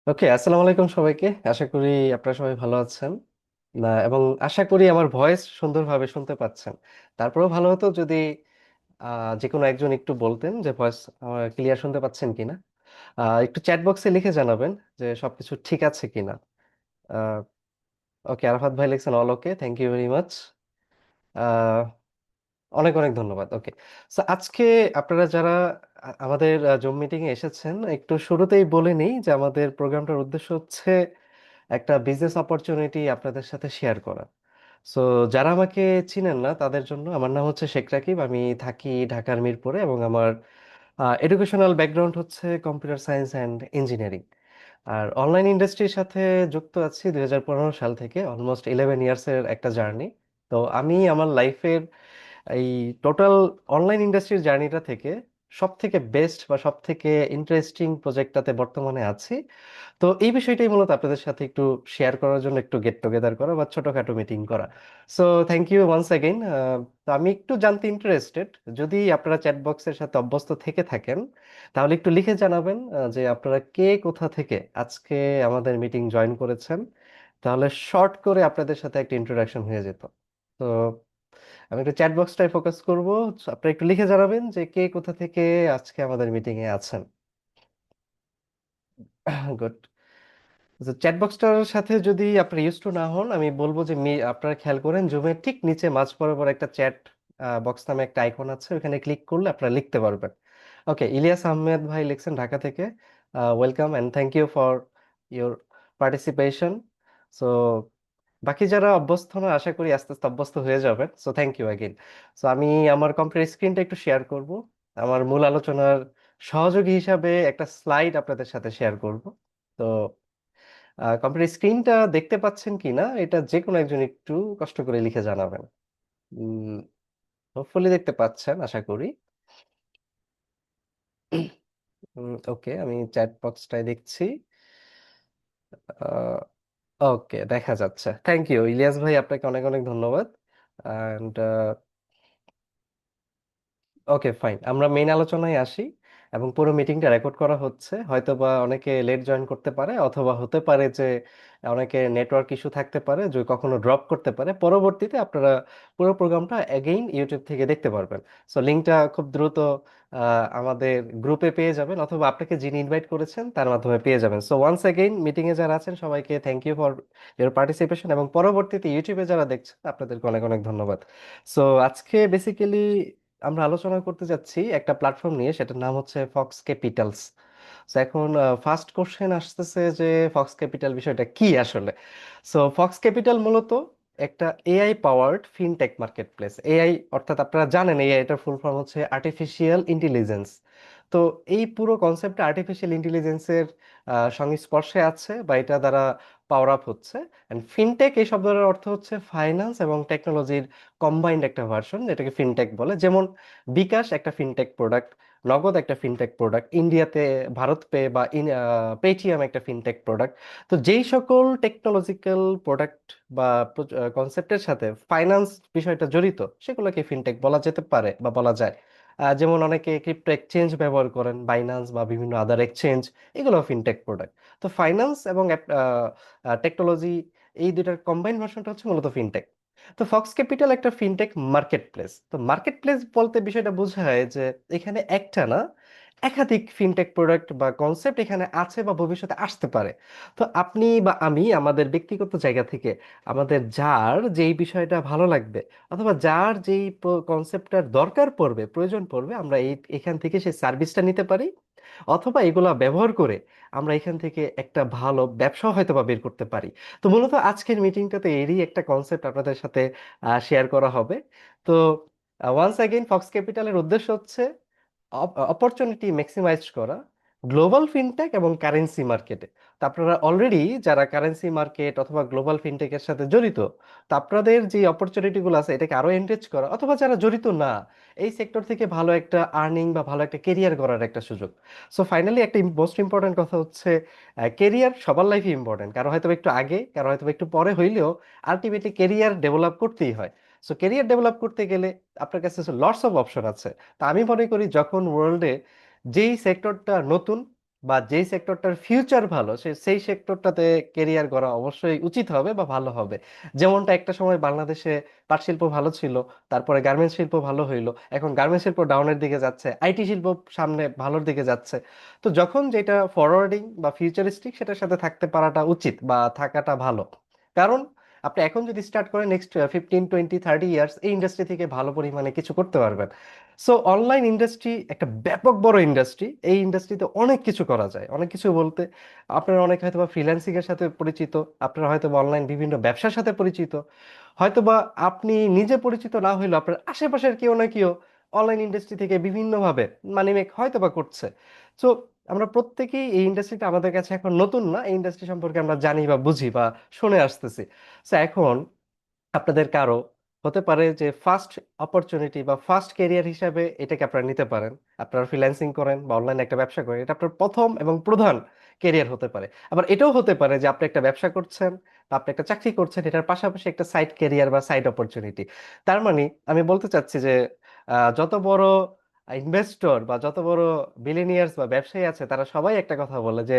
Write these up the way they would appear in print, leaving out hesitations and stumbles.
ওকে, আসসালামু আলাইকুম সবাইকে। আশা করি আপনারা সবাই ভালো আছেন না, এবং আশা করি আমার ভয়েস সুন্দরভাবে শুনতে পাচ্ছেন। তারপরেও ভালো হতো যদি যে কোনো একজন একটু বলতেন যে ভয়েস ক্লিয়ার শুনতে পাচ্ছেন কিনা। একটু চ্যাট বক্সে লিখে জানাবেন যে সবকিছু ঠিক আছে কিনা। ওকে, আরাফাত ভাই লিখছেন all okay, thank you very much. অনেক অনেক ধন্যবাদ। ওকে, সো আজকে আপনারা যারা আমাদের জুম মিটিং এ এসেছেন, একটু শুরুতেই বলে নিই যে আমাদের প্রোগ্রামটার উদ্দেশ্য হচ্ছে একটা বিজনেস অপরচুনিটি আপনাদের সাথে শেয়ার করা। সো যারা আমাকে চিনেন না তাদের জন্য, আমার নাম হচ্ছে শেখ রাকিব, আমি থাকি ঢাকার মিরপুরে, এবং আমার এডুকেশনাল ব্যাকগ্রাউন্ড হচ্ছে কম্পিউটার সায়েন্স অ্যান্ড ইঞ্জিনিয়ারিং। আর অনলাইন ইন্ডাস্ট্রির সাথে যুক্ত আছি 2015 সাল থেকে, অলমোস্ট 11 ইয়ার্সের একটা জার্নি। তো আমি আমার লাইফের এই টোটাল অনলাইন ইন্ডাস্ট্রির জার্নিটা থেকে সব থেকে বেস্ট বা সব থেকে ইন্টারেস্টিং প্রজেক্টটাতে বর্তমানে আছি। তো এই বিষয়টাই মূলত আপনাদের সাথে একটু শেয়ার করার জন্য, একটু গেট টুগেদার করা বা ছোটখাটো মিটিং করা। So thank you once again. তো আমি একটু জানতে ইন্টারেস্টেড, যদি আপনারা চ্যাট বক্সের সাথে অভ্যস্ত থেকে থাকেন তাহলে একটু লিখে জানাবেন যে আপনারা কে কোথা থেকে আজকে আমাদের মিটিং জয়েন করেছেন। তাহলে শর্ট করে আপনাদের সাথে একটা ইন্ট্রোডাকশন হয়ে যেত। তো আমি একটু চ্যাট বক্সটাই ফোকাস করব। আপনারা একটু লিখে জানাবেন যে কে কোথা থেকে আজকে আমাদের মিটিং এ আছেন। গুড। চ্যাট বক্সটার সাথে যদি আপনি ইউজ টু না হন, আমি বলবো যে আপনারা খেয়াল করেন জুমের ঠিক নিচে মাঝ বরাবর একটা চ্যাট বক্স নামে একটা আইকন আছে, ওখানে ক্লিক করলে আপনারা লিখতে পারবেন। ওকে, ইলিয়াস আহমেদ ভাই লিখছেন ঢাকা থেকে। Welcome and thank you for your participation. So বাকি যারা অভ্যস্ত না, আশা করি আস্তে আস্তে অভ্যস্ত হয়ে যাবেন। So thank you again. So আমি আমার কম্পিউটার স্ক্রিনটা একটু শেয়ার করব। আমার মূল আলোচনার সহযোগী হিসাবে একটা স্লাইড আপনাদের সাথে শেয়ার করব। তো কম্পিউটার স্ক্রিনটা দেখতে পাচ্ছেন কিনা এটা যে কোনো একজন একটু কষ্ট করে লিখে জানাবেন। হোপফুলি দেখতে পাচ্ছেন আশা করি। ওকে, আমি চ্যাট বক্সটাই দেখছি। ওকে, দেখা যাচ্ছে। থ্যাংক ইউ ইলিয়াস ভাই, আপনাকে অনেক অনেক ধন্যবাদ। অ্যান্ড ওকে, ফাইন, আমরা মেইন আলোচনায় আসি। এবং পুরো মিটিংটা রেকর্ড করা হচ্ছে, হয়তোবা অনেকে লেট জয়েন করতে পারে, অথবা হতে পারে যে অনেকে নেটওয়ার্ক ইস্যু থাকতে পারে, যে কখনো ড্রপ করতে পারে। পরবর্তীতে আপনারা পুরো প্রোগ্রামটা অ্যাগেইন ইউটিউব থেকে দেখতে পারবেন। সো লিঙ্কটা খুব দ্রুত আমাদের গ্রুপে পেয়ে যাবেন, অথবা আপনাকে যিনি ইনভাইট করেছেন তার মাধ্যমে পেয়ে যাবেন। সো ওয়ান্স অ্যাগেইন মিটিং এ যারা আছেন সবাইকে thank you for your participation, এবং পরবর্তীতে ইউটিউবে যারা দেখছেন আপনাদেরকে অনেক অনেক ধন্যবাদ। সো আজকে বেসিক্যালি আমরা আলোচনা করতে যাচ্ছি একটা প্ল্যাটফর্ম নিয়ে, সেটার নাম হচ্ছে ফক্স ক্যাপিটালস। তো এখন ফার্স্ট কোশ্চেন আসতেছে যে ফক্স ক্যাপিটাল বিষয়টা কি আসলে। সো ফক্স ক্যাপিটাল মূলত একটা AI powered fintech market place. AI অর্থাৎ আপনারা জানেন এআই এটার ফুল ফর্ম হচ্ছে আর্টিফিশিয়াল ইন্টেলিজেন্স। তো এই পুরো কনসেপ্টটা আর্টিফিশিয়াল ইন্টেলিজেন্সের সংস্পর্শে আছে, বা এটা দ্বারা পাওয়ার আপ হচ্ছে। এন্ড ফিনটেক এই শব্দটার অর্থ হচ্ছে ফাইন্যান্স এবং টেকনোলজির কম্বাইন্ড একটা ভার্সন, যেটাকে ফিনটেক বলে। যেমন বিকাশ একটা ফিনটেক প্রোডাক্ট, নগদ একটা ফিনটেক প্রোডাক্ট, ইন্ডিয়াতে ভারত পে বা পেটিএম একটা ফিনটেক প্রোডাক্ট। তো যেই সকল টেকনোলজিক্যাল প্রোডাক্ট বা কনসেপ্টের সাথে ফাইন্যান্স বিষয়টা জড়িত, সেগুলোকে ফিনটেক বলা যেতে পারে বা বলা যায়। যেমন অনেকে ক্রিপ্টো এক্সচেঞ্জ ব্যবহার করেন, বাইন্যান্স বা বিভিন্ন আদার এক্সচেঞ্জ, এগুলো ফিনটেক প্রোডাক্ট। তো ফাইন্যান্স এবং টেকনোলজি, এই দুইটার কম্বাইন ভার্সনটা হচ্ছে মূলত ফিনটেক। তো ফক্স ক্যাপিটাল একটা ফিনটেক মার্কেট প্লেস। তো মার্কেট প্লেস বলতে বিষয়টা বোঝায় যে এখানে একটা না, একাধিক ফিনটেক প্রোডাক্ট বা কনসেপ্ট এখানে আছে বা ভবিষ্যতে আসতে পারে। তো আপনি বা আমি আমাদের ব্যক্তিগত জায়গা থেকে আমাদের যার যেই বিষয়টা ভালো লাগবে, অথবা যার যেই কনসেপ্টটার দরকার পড়বে, প্রয়োজন পড়বে, আমরা এখান থেকে সেই সার্ভিসটা নিতে পারি। অথবা এগুলা ব্যবহার করে আমরা এখান থেকে একটা ভালো ব্যবসা হয়তো বা বের করতে পারি। তো মূলত আজকের মিটিংটাতে এরই একটা কনসেপ্ট আপনাদের সাথে শেয়ার করা হবে। তো ওয়ান্স অ্যাগেইন ফক্স ক্যাপিটালের উদ্দেশ্য হচ্ছে অপরচুনিটি ম্যাক্সিমাইজ করা গ্লোবাল ফিনটেক এবং কারেন্সি মার্কেটে। তো আপনারা অলরেডি যারা কারেন্সি মার্কেট অথবা গ্লোবাল ফিনটেকের সাথে জড়িত, তো আপনাদের যে অপরচুনিটিগুলো আছে এটাকে আরো এনরিচ করা, অথবা যারা জড়িত না, এই সেক্টর থেকে ভালো একটা আর্নিং বা ভালো একটা কেরিয়ার করার একটা সুযোগ। সো ফাইনালি একটা মোস্ট ইম্পর্টেন্ট কথা হচ্ছে, কেরিয়ার সবার লাইফে ইম্পর্টেন্ট, কারো হয়তো একটু আগে, কারো হয়তো একটু পরে হইলেও আলটিমেটলি কেরিয়ার ডেভেলপ করতেই হয়। সো কেরিয়ার ডেভেলপ করতে গেলে আপনার কাছে লটস অফ অপশন আছে। তা আমি মনে করি যখন ওয়ার্ল্ডে যেই সেক্টরটা নতুন, বা যেই সেক্টরটার ফিউচার ভালো সেই সেক্টরটাতে কেরিয়ার করা অবশ্যই উচিত হবে বা ভালো হবে। যেমনটা একটা সময় বাংলাদেশে পাট শিল্প ভালো ছিল, তারপরে গার্মেন্টস শিল্প ভালো হইলো, এখন গার্মেন্টস শিল্প ডাউনের দিকে যাচ্ছে, আইটি শিল্প সামনে ভালোর দিকে যাচ্ছে। তো যখন যেটা ফরওয়ার্ডিং বা ফিউচারিস্টিক সেটার সাথে থাকতে পারাটা উচিত বা থাকাটা ভালো। কারণ আপনি এখন যদি স্টার্ট করেন নেক্সট 15 20 30 ইয়ার্স এই ইন্ডাস্ট্রি থেকে ভালো পরিমাণে কিছু করতে পারবেন। সো অনলাইন ইন্ডাস্ট্রি একটা ব্যাপক বড় ইন্ডাস্ট্রি। এই ইন্ডাস্ট্রিতে অনেক কিছু করা যায়, অনেক কিছু বলতে আপনারা অনেক হয়তোবা ফ্রিল্যান্সিং এর সাথে পরিচিত, আপনারা হয়তোবা অনলাইন বিভিন্ন ব্যবসার সাথে পরিচিত, হয়তোবা আপনি নিজে পরিচিত না হইলেও আপনার আশেপাশের কেউ না কেউ অনলাইন ইন্ডাস্ট্রি থেকে বিভিন্নভাবে মানি মেক হয়তোবা করছে। সো আমরা প্রত্যেকেই এই ইন্ডাস্ট্রিটা আমাদের কাছে এখন নতুন না, এই ইন্ডাস্ট্রি সম্পর্কে আমরা জানি বা বুঝি বা শুনে আসতেছি। সো এখন আপনাদের কারো হতে পারে যে ফার্স্ট অপরচুনিটি বা ফার্স্ট ক্যারিয়ার হিসাবে এটাকে আপনারা নিতে পারেন। আপনারা ফ্রিল্যান্সিং করেন বা অনলাইনে একটা ব্যবসা করেন, এটা আপনার প্রথম এবং প্রধান ক্যারিয়ার হতে পারে। আবার এটাও হতে পারে যে আপনি একটা ব্যবসা করছেন বা আপনি একটা চাকরি করছেন, এটার পাশাপাশি একটা সাইড ক্যারিয়ার বা সাইড অপরচুনিটি। তার মানে আমি বলতে চাচ্ছি যে যত বড় ইনভেস্টর বা যত বড় বিলিনিয়ার্স বা ব্যবসায়ী আছে তারা সবাই একটা কথা বলে যে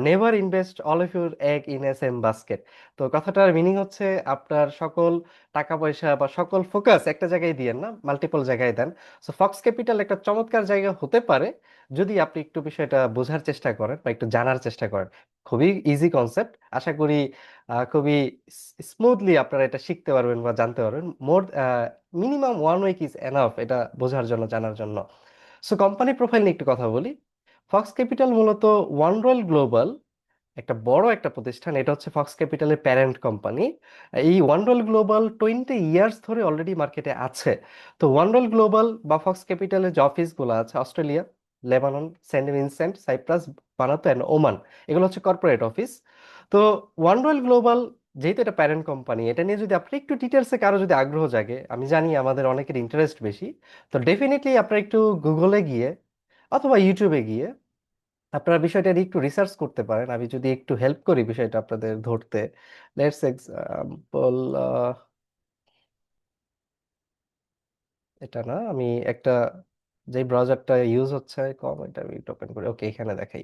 never invest all of your egg in a same basket. তো কথাটার মিনিং হচ্ছে আপনার সকল টাকা পয়সা বা সকল ফোকাস একটা জায়গায় দিয়েন না, মাল্টিপল জায়গায় দেন। সো ফক্স ক্যাপিটাল একটা চমৎকার জায়গা হতে পারে যদি আপনি একটু বিষয়টা বোঝার চেষ্টা করেন বা একটু জানার চেষ্টা করেন। খুবই ইজি কনসেপ্ট, আশা করি খুবই স্মুথলি আপনারা এটা শিখতে পারবেন বা জানতে পারবেন। মোর মিনিমাম 1 উইক ইজ এনাফ এটা বোঝার জন্য, জানার জন্য। সো কোম্পানি প্রোফাইল নিয়ে একটু কথা বলি। ফক্স ক্যাপিটাল মূলত ওয়ান রয়েল গ্লোবাল একটা বড় একটা প্রতিষ্ঠান, এটা হচ্ছে ফক্স ক্যাপিটালের প্যারেন্ট কোম্পানি। এই ওয়ানডল গ্লোবাল 20 ইয়ার্স ধরে অলরেডি মার্কেটে আছে। তো ওয়ানডল গ্লোবাল বা ফক্স ক্যাপিটালের যে অফিসগুলো আছে Australia, Lebanon, Saint Vincent, Cyprus, Vanuatu and Oman, এগুলো হচ্ছে কর্পোরেট অফিস। তো ওয়ানডল গ্লোবাল যেহেতু এটা প্যারেন্ট কোম্পানি, এটা নিয়ে যদি আপনি একটু ডিটেলসে কারো যদি আগ্রহ জাগে, আমি জানি আমাদের অনেকের ইন্টারেস্ট বেশি, তো ডেফিনেটলি আপনারা একটু গুগলে গিয়ে অথবা ইউটিউবে গিয়ে আপনারা বিষয়টা নিয়ে একটু রিসার্চ করতে পারেন। আমি যদি একটু হেল্প করি বিষয়টা আপনাদের ধরতে, লেটস এক্সাম্পল, এটা না, আমি একটা যে ব্রাউজারটা ইউজ হচ্ছে কম, এটা আমি একটু ওপেন করি, ওকে এখানে দেখাই।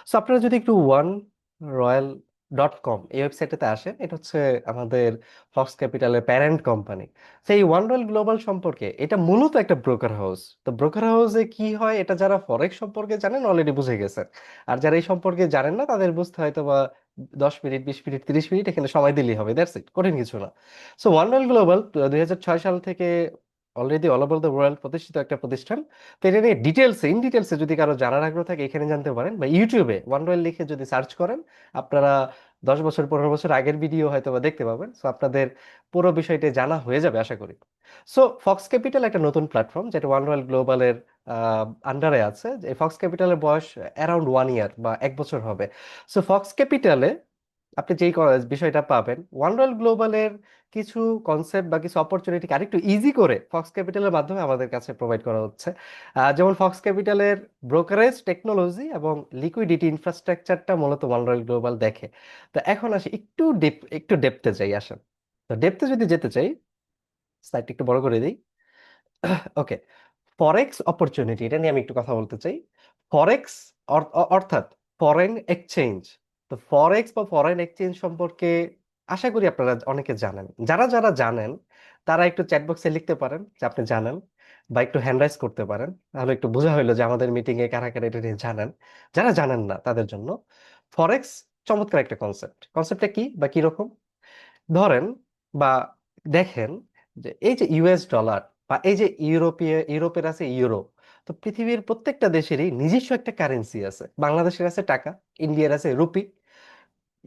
সো আপনারা যদি একটু oneroyal.com এই ওয়েবসাইটটাতে আসেন, এটা হচ্ছে আমাদের ফক্স ক্যাপিটালের প্যারেন্ট কোম্পানি। সেই ওয়ান রয়েল গ্লোবাল সম্পর্কে, এটা মূলত একটা ব্রোকার হাউস। তো ব্রোকার হাউসে কি হয় এটা যারা ফরেক্স সম্পর্কে জানেন অলরেডি বুঝে গেছেন। আর যারা এই সম্পর্কে জানেন না তাদের বুঝতে হয়তো বা 10 মিনিট, 20 মিনিট, 30 মিনিট এখানে সময় দিলেই হবে, দ্যাটস ইট, কঠিন কিছু না। সো ওয়ান রয়েল গ্লোবাল 2006 সাল থেকে already all over the world প্রতিষ্ঠিত একটা প্রতিষ্ঠান। তো এটা নিয়ে ডিটেলসে, ইন ডিটেলসে যদি কারো জানার আগ্রহ থাকে এখানে জানতে পারেন, বা ইউটিউবে ওয়ান রয়েল লিখে যদি সার্চ করেন আপনারা 10 বছর 15 বছর আগের ভিডিও হয়তো বা দেখতে পাবেন। সো আপনাদের পুরো বিষয়টি জানা হয়ে যাবে আশা করি। সো ফক্স ক্যাপিটাল একটা নতুন প্ল্যাটফর্ম যেটা ওয়ান রয়েল গ্লোবালের আন্ডারে আছে। এই ফক্স ক্যাপিটালের বয়স অ্যারাউন্ড 1 ইয়ার বা 1 বছর হবে। সো ফক্স ক্যাপিটালে আপনি যেই বিষয়টা পাবেন, ওয়ানডাল গ্লোবালের কিছু কনসেপ্ট বা কিছু অপরচুনিটি আরেকটু ইজি করে ফক্স ক্যাপিটালের মাধ্যমে আমাদের কাছে প্রোভাইড করা হচ্ছে। যেমন ফক্স ক্যাপিটালের ব্রোকারেজ টেকনোলজি এবং লিকুইডিটি ইনফ্রাস্ট্রাকচারটা মূলত ওয়ানডাল গ্লোবাল দেখে। তো এখন আসি একটু ডেপথে যাই, আসেন। তো ডেপথে যদি যেতে চাই, স্লাইডটা একটু বড় করে দিই। ওকে, ফরেক্স অপরচুনিটি এটা নিয়ে আমি একটু কথা বলতে চাই। ফরেক্স অর্থাৎ ফরেন এক্সচেঞ্জ। তো ফরেক্স বা ফরেন এক্সচেঞ্জ সম্পর্কে আশা করি আপনারা অনেকে জানেন। যারা যারা জানেন তারা একটু চ্যাট বক্সে লিখতে পারেন যে আপনি জানেন, বা একটু হ্যান্ড রাইজ করতে পারেন, তাহলে একটু বোঝা হইলো যে আমাদের মিটিং এ কারা কারা এটা নিয়ে জানেন। যারা জানেন না তাদের জন্য ফরেক্স চমৎকার একটা কনসেপ্ট। কনসেপ্টটা কি বা কি রকম, ধরেন বা দেখেন যে এই যে ইউএস ডলার বা এই যে ইউরোপের আছে ইউরো, তো পৃথিবীর প্রত্যেকটা দেশেরই নিজস্ব একটা কারেন্সি আছে। বাংলাদেশের আছে টাকা, ইন্ডিয়ার আছে রুপি,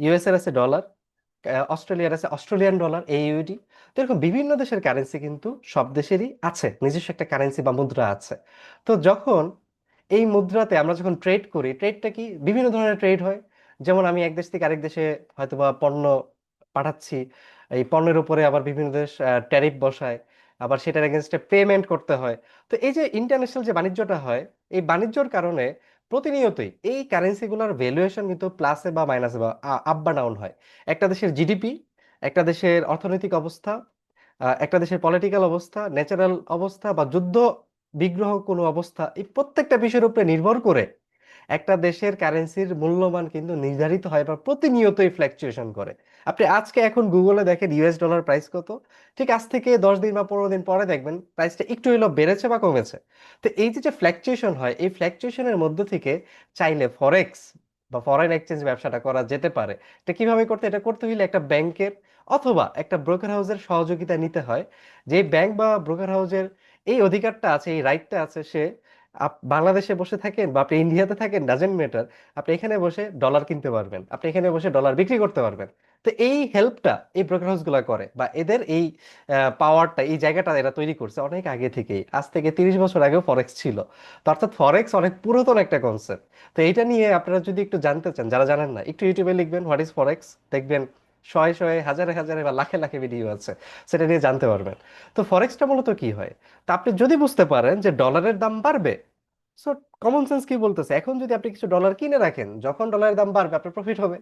ইউএস এর আছে ডলার, অস্ট্রেলিয়ার আছে অস্ট্রেলিয়ান ডলার এইউডি। তো এরকম বিভিন্ন দেশের কারেন্সি কিন্তু সব দেশেরই আছে, নিজস্ব একটা কারেন্সি বা মুদ্রা আছে। তো যখন এই মুদ্রাতে আমরা যখন ট্রেড করি, ট্রেডটা কি বিভিন্ন ধরনের ট্রেড হয়। যেমন আমি এক দেশ থেকে আরেক দেশে হয়তোবা পণ্য পাঠাচ্ছি, এই পণ্যের উপরে আবার বিভিন্ন দেশ ট্যারিফ বসায়, আবার সেটার এগেনস্টে পেমেন্ট করতে হয়। তো এই যে ইন্টারন্যাশনাল যে বাণিজ্যটা হয়, এই বাণিজ্যর কারণে প্রতিনিয়তই এই কারেন্সিগুলোর ভ্যালুয়েশন কিন্তু প্লাসে বা মাইনাসে বা আপ বা ডাউন হয়। একটা দেশের জিডিপি, একটা দেশের অর্থনৈতিক অবস্থা, একটা দেশের পলিটিক্যাল অবস্থা, ন্যাচারাল অবস্থা বা যুদ্ধ বিগ্রহ কোনো অবস্থা, এই প্রত্যেকটা বিষয়ের উপরে নির্ভর করে একটা দেশের কারেন্সির মূল্যমান কিন্তু নির্ধারিত হয় বা প্রতিনিয়তই ফ্ল্যাকচুয়েশন করে। আপনি আজকে এখন গুগলে দেখেন ইউএস ডলার প্রাইস কত, ঠিক আজ থেকে 10 দিন বা 15 দিন পরে দেখবেন প্রাইসটা একটু হলেও বেড়েছে বা কমেছে। তো এই যে যে ফ্ল্যাকচুয়েশন হয়, এই ফ্ল্যাকচুয়েশনের মধ্যে থেকে চাইলে ফরেক্স বা ফরেন এক্সচেঞ্জ ব্যবসাটা করা যেতে পারে। এটা কিভাবে করতে, এটা করতে হলে একটা ব্যাংকের অথবা একটা ব্রোকার হাউসের সহযোগিতা নিতে হয়। যে ব্যাংক বা ব্রোকার হাউসের এই অধিকারটা আছে, এই রাইটটা আছে, সে বাংলাদেশে বসে থাকেন বা আপনি ইন্ডিয়াতে থাকেন, ডাজেন্ট ম্যাটার, আপনি এখানে বসে ডলার কিনতে পারবেন, আপনি এখানে বসে ডলার বিক্রি করতে পারবেন। তো এই হেল্পটা এই ব্রোকার হাউস গুলা করে, বা এদের এই পাওয়ারটা, এই জায়গাটা এরা তৈরি করছে অনেক আগে থেকেই, আজ থেকে 30 বছর আগেও ফরেক্স ছিল। তো অর্থাৎ ফরেক্স অনেক পুরাতন একটা কনসেপ্ট। তো এইটা নিয়ে আপনারা যদি একটু জানতে চান, যারা জানেন না, একটু ইউটিউবে লিখবেন হোয়াট ইজ ফরেক্স, দেখবেন শয়ে শয়ে হাজারে হাজারে বা লাখে লাখে ভিডিও আছে, সেটা নিয়ে জানতে পারবেন। তো ফরেক্সটা মূলত কি হয়, তা আপনি যদি বুঝতে পারেন যে ডলারের দাম বাড়বে, সো কমন সেন্স কি বলতেছে, এখন যদি আপনি কিছু ডলার কিনে রাখেন, যখন ডলারের দাম বাড়বে আপনার প্রফিট হবে।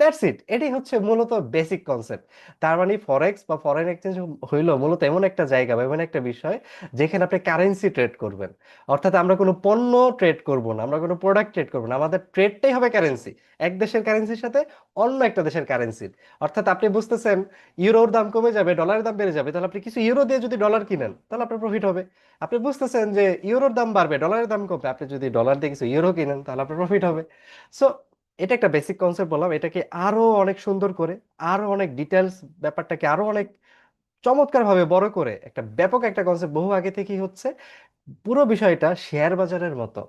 দ্যাটস ইট, এটাই হচ্ছে মূলত বেসিক কনসেপ্ট। তার মানে ফরেক্স বা ফরেন এক্সচেঞ্জ হইলো মূলত এমন একটা জায়গা বা এমন একটা বিষয় যেখানে আপনি কারেন্সি ট্রেড করবেন। অর্থাৎ আমরা কোনো পণ্য ট্রেড করব না, আমরা কোনো প্রোডাক্ট ট্রেড করব না, আমাদের ট্রেডটাই হবে কারেন্সি, এক দেশের কারেন্সির সাথে অন্য একটা দেশের কারেন্সির। অর্থাৎ আপনি বুঝতেছেন ইউরোর দাম কমে যাবে, ডলারের দাম বেড়ে যাবে, তাহলে আপনি কিছু ইউরো দিয়ে যদি ডলার কিনেন তাহলে আপনার প্রফিট হবে। আপনি বুঝতেছেন যে ইউরোর দাম বাড়বে, ডলারের দাম কমবে, আপনি যদি ডলার দিয়ে কিছু ইউরো কিনেন তাহলে আপনার প্রফিট হবে। সো এটা একটা বেসিক কনসেপ্ট বললাম, এটাকে আরো অনেক সুন্দর করে, আরো অনেক ডিটেলস, ব্যাপারটাকে আরো অনেক চমৎকার ভাবে বড় করে একটা ব্যাপক একটা কনসেপ্ট বহু আগে থেকেই হচ্ছে। পুরো বিষয়টা শেয়ার বাজারের মতো,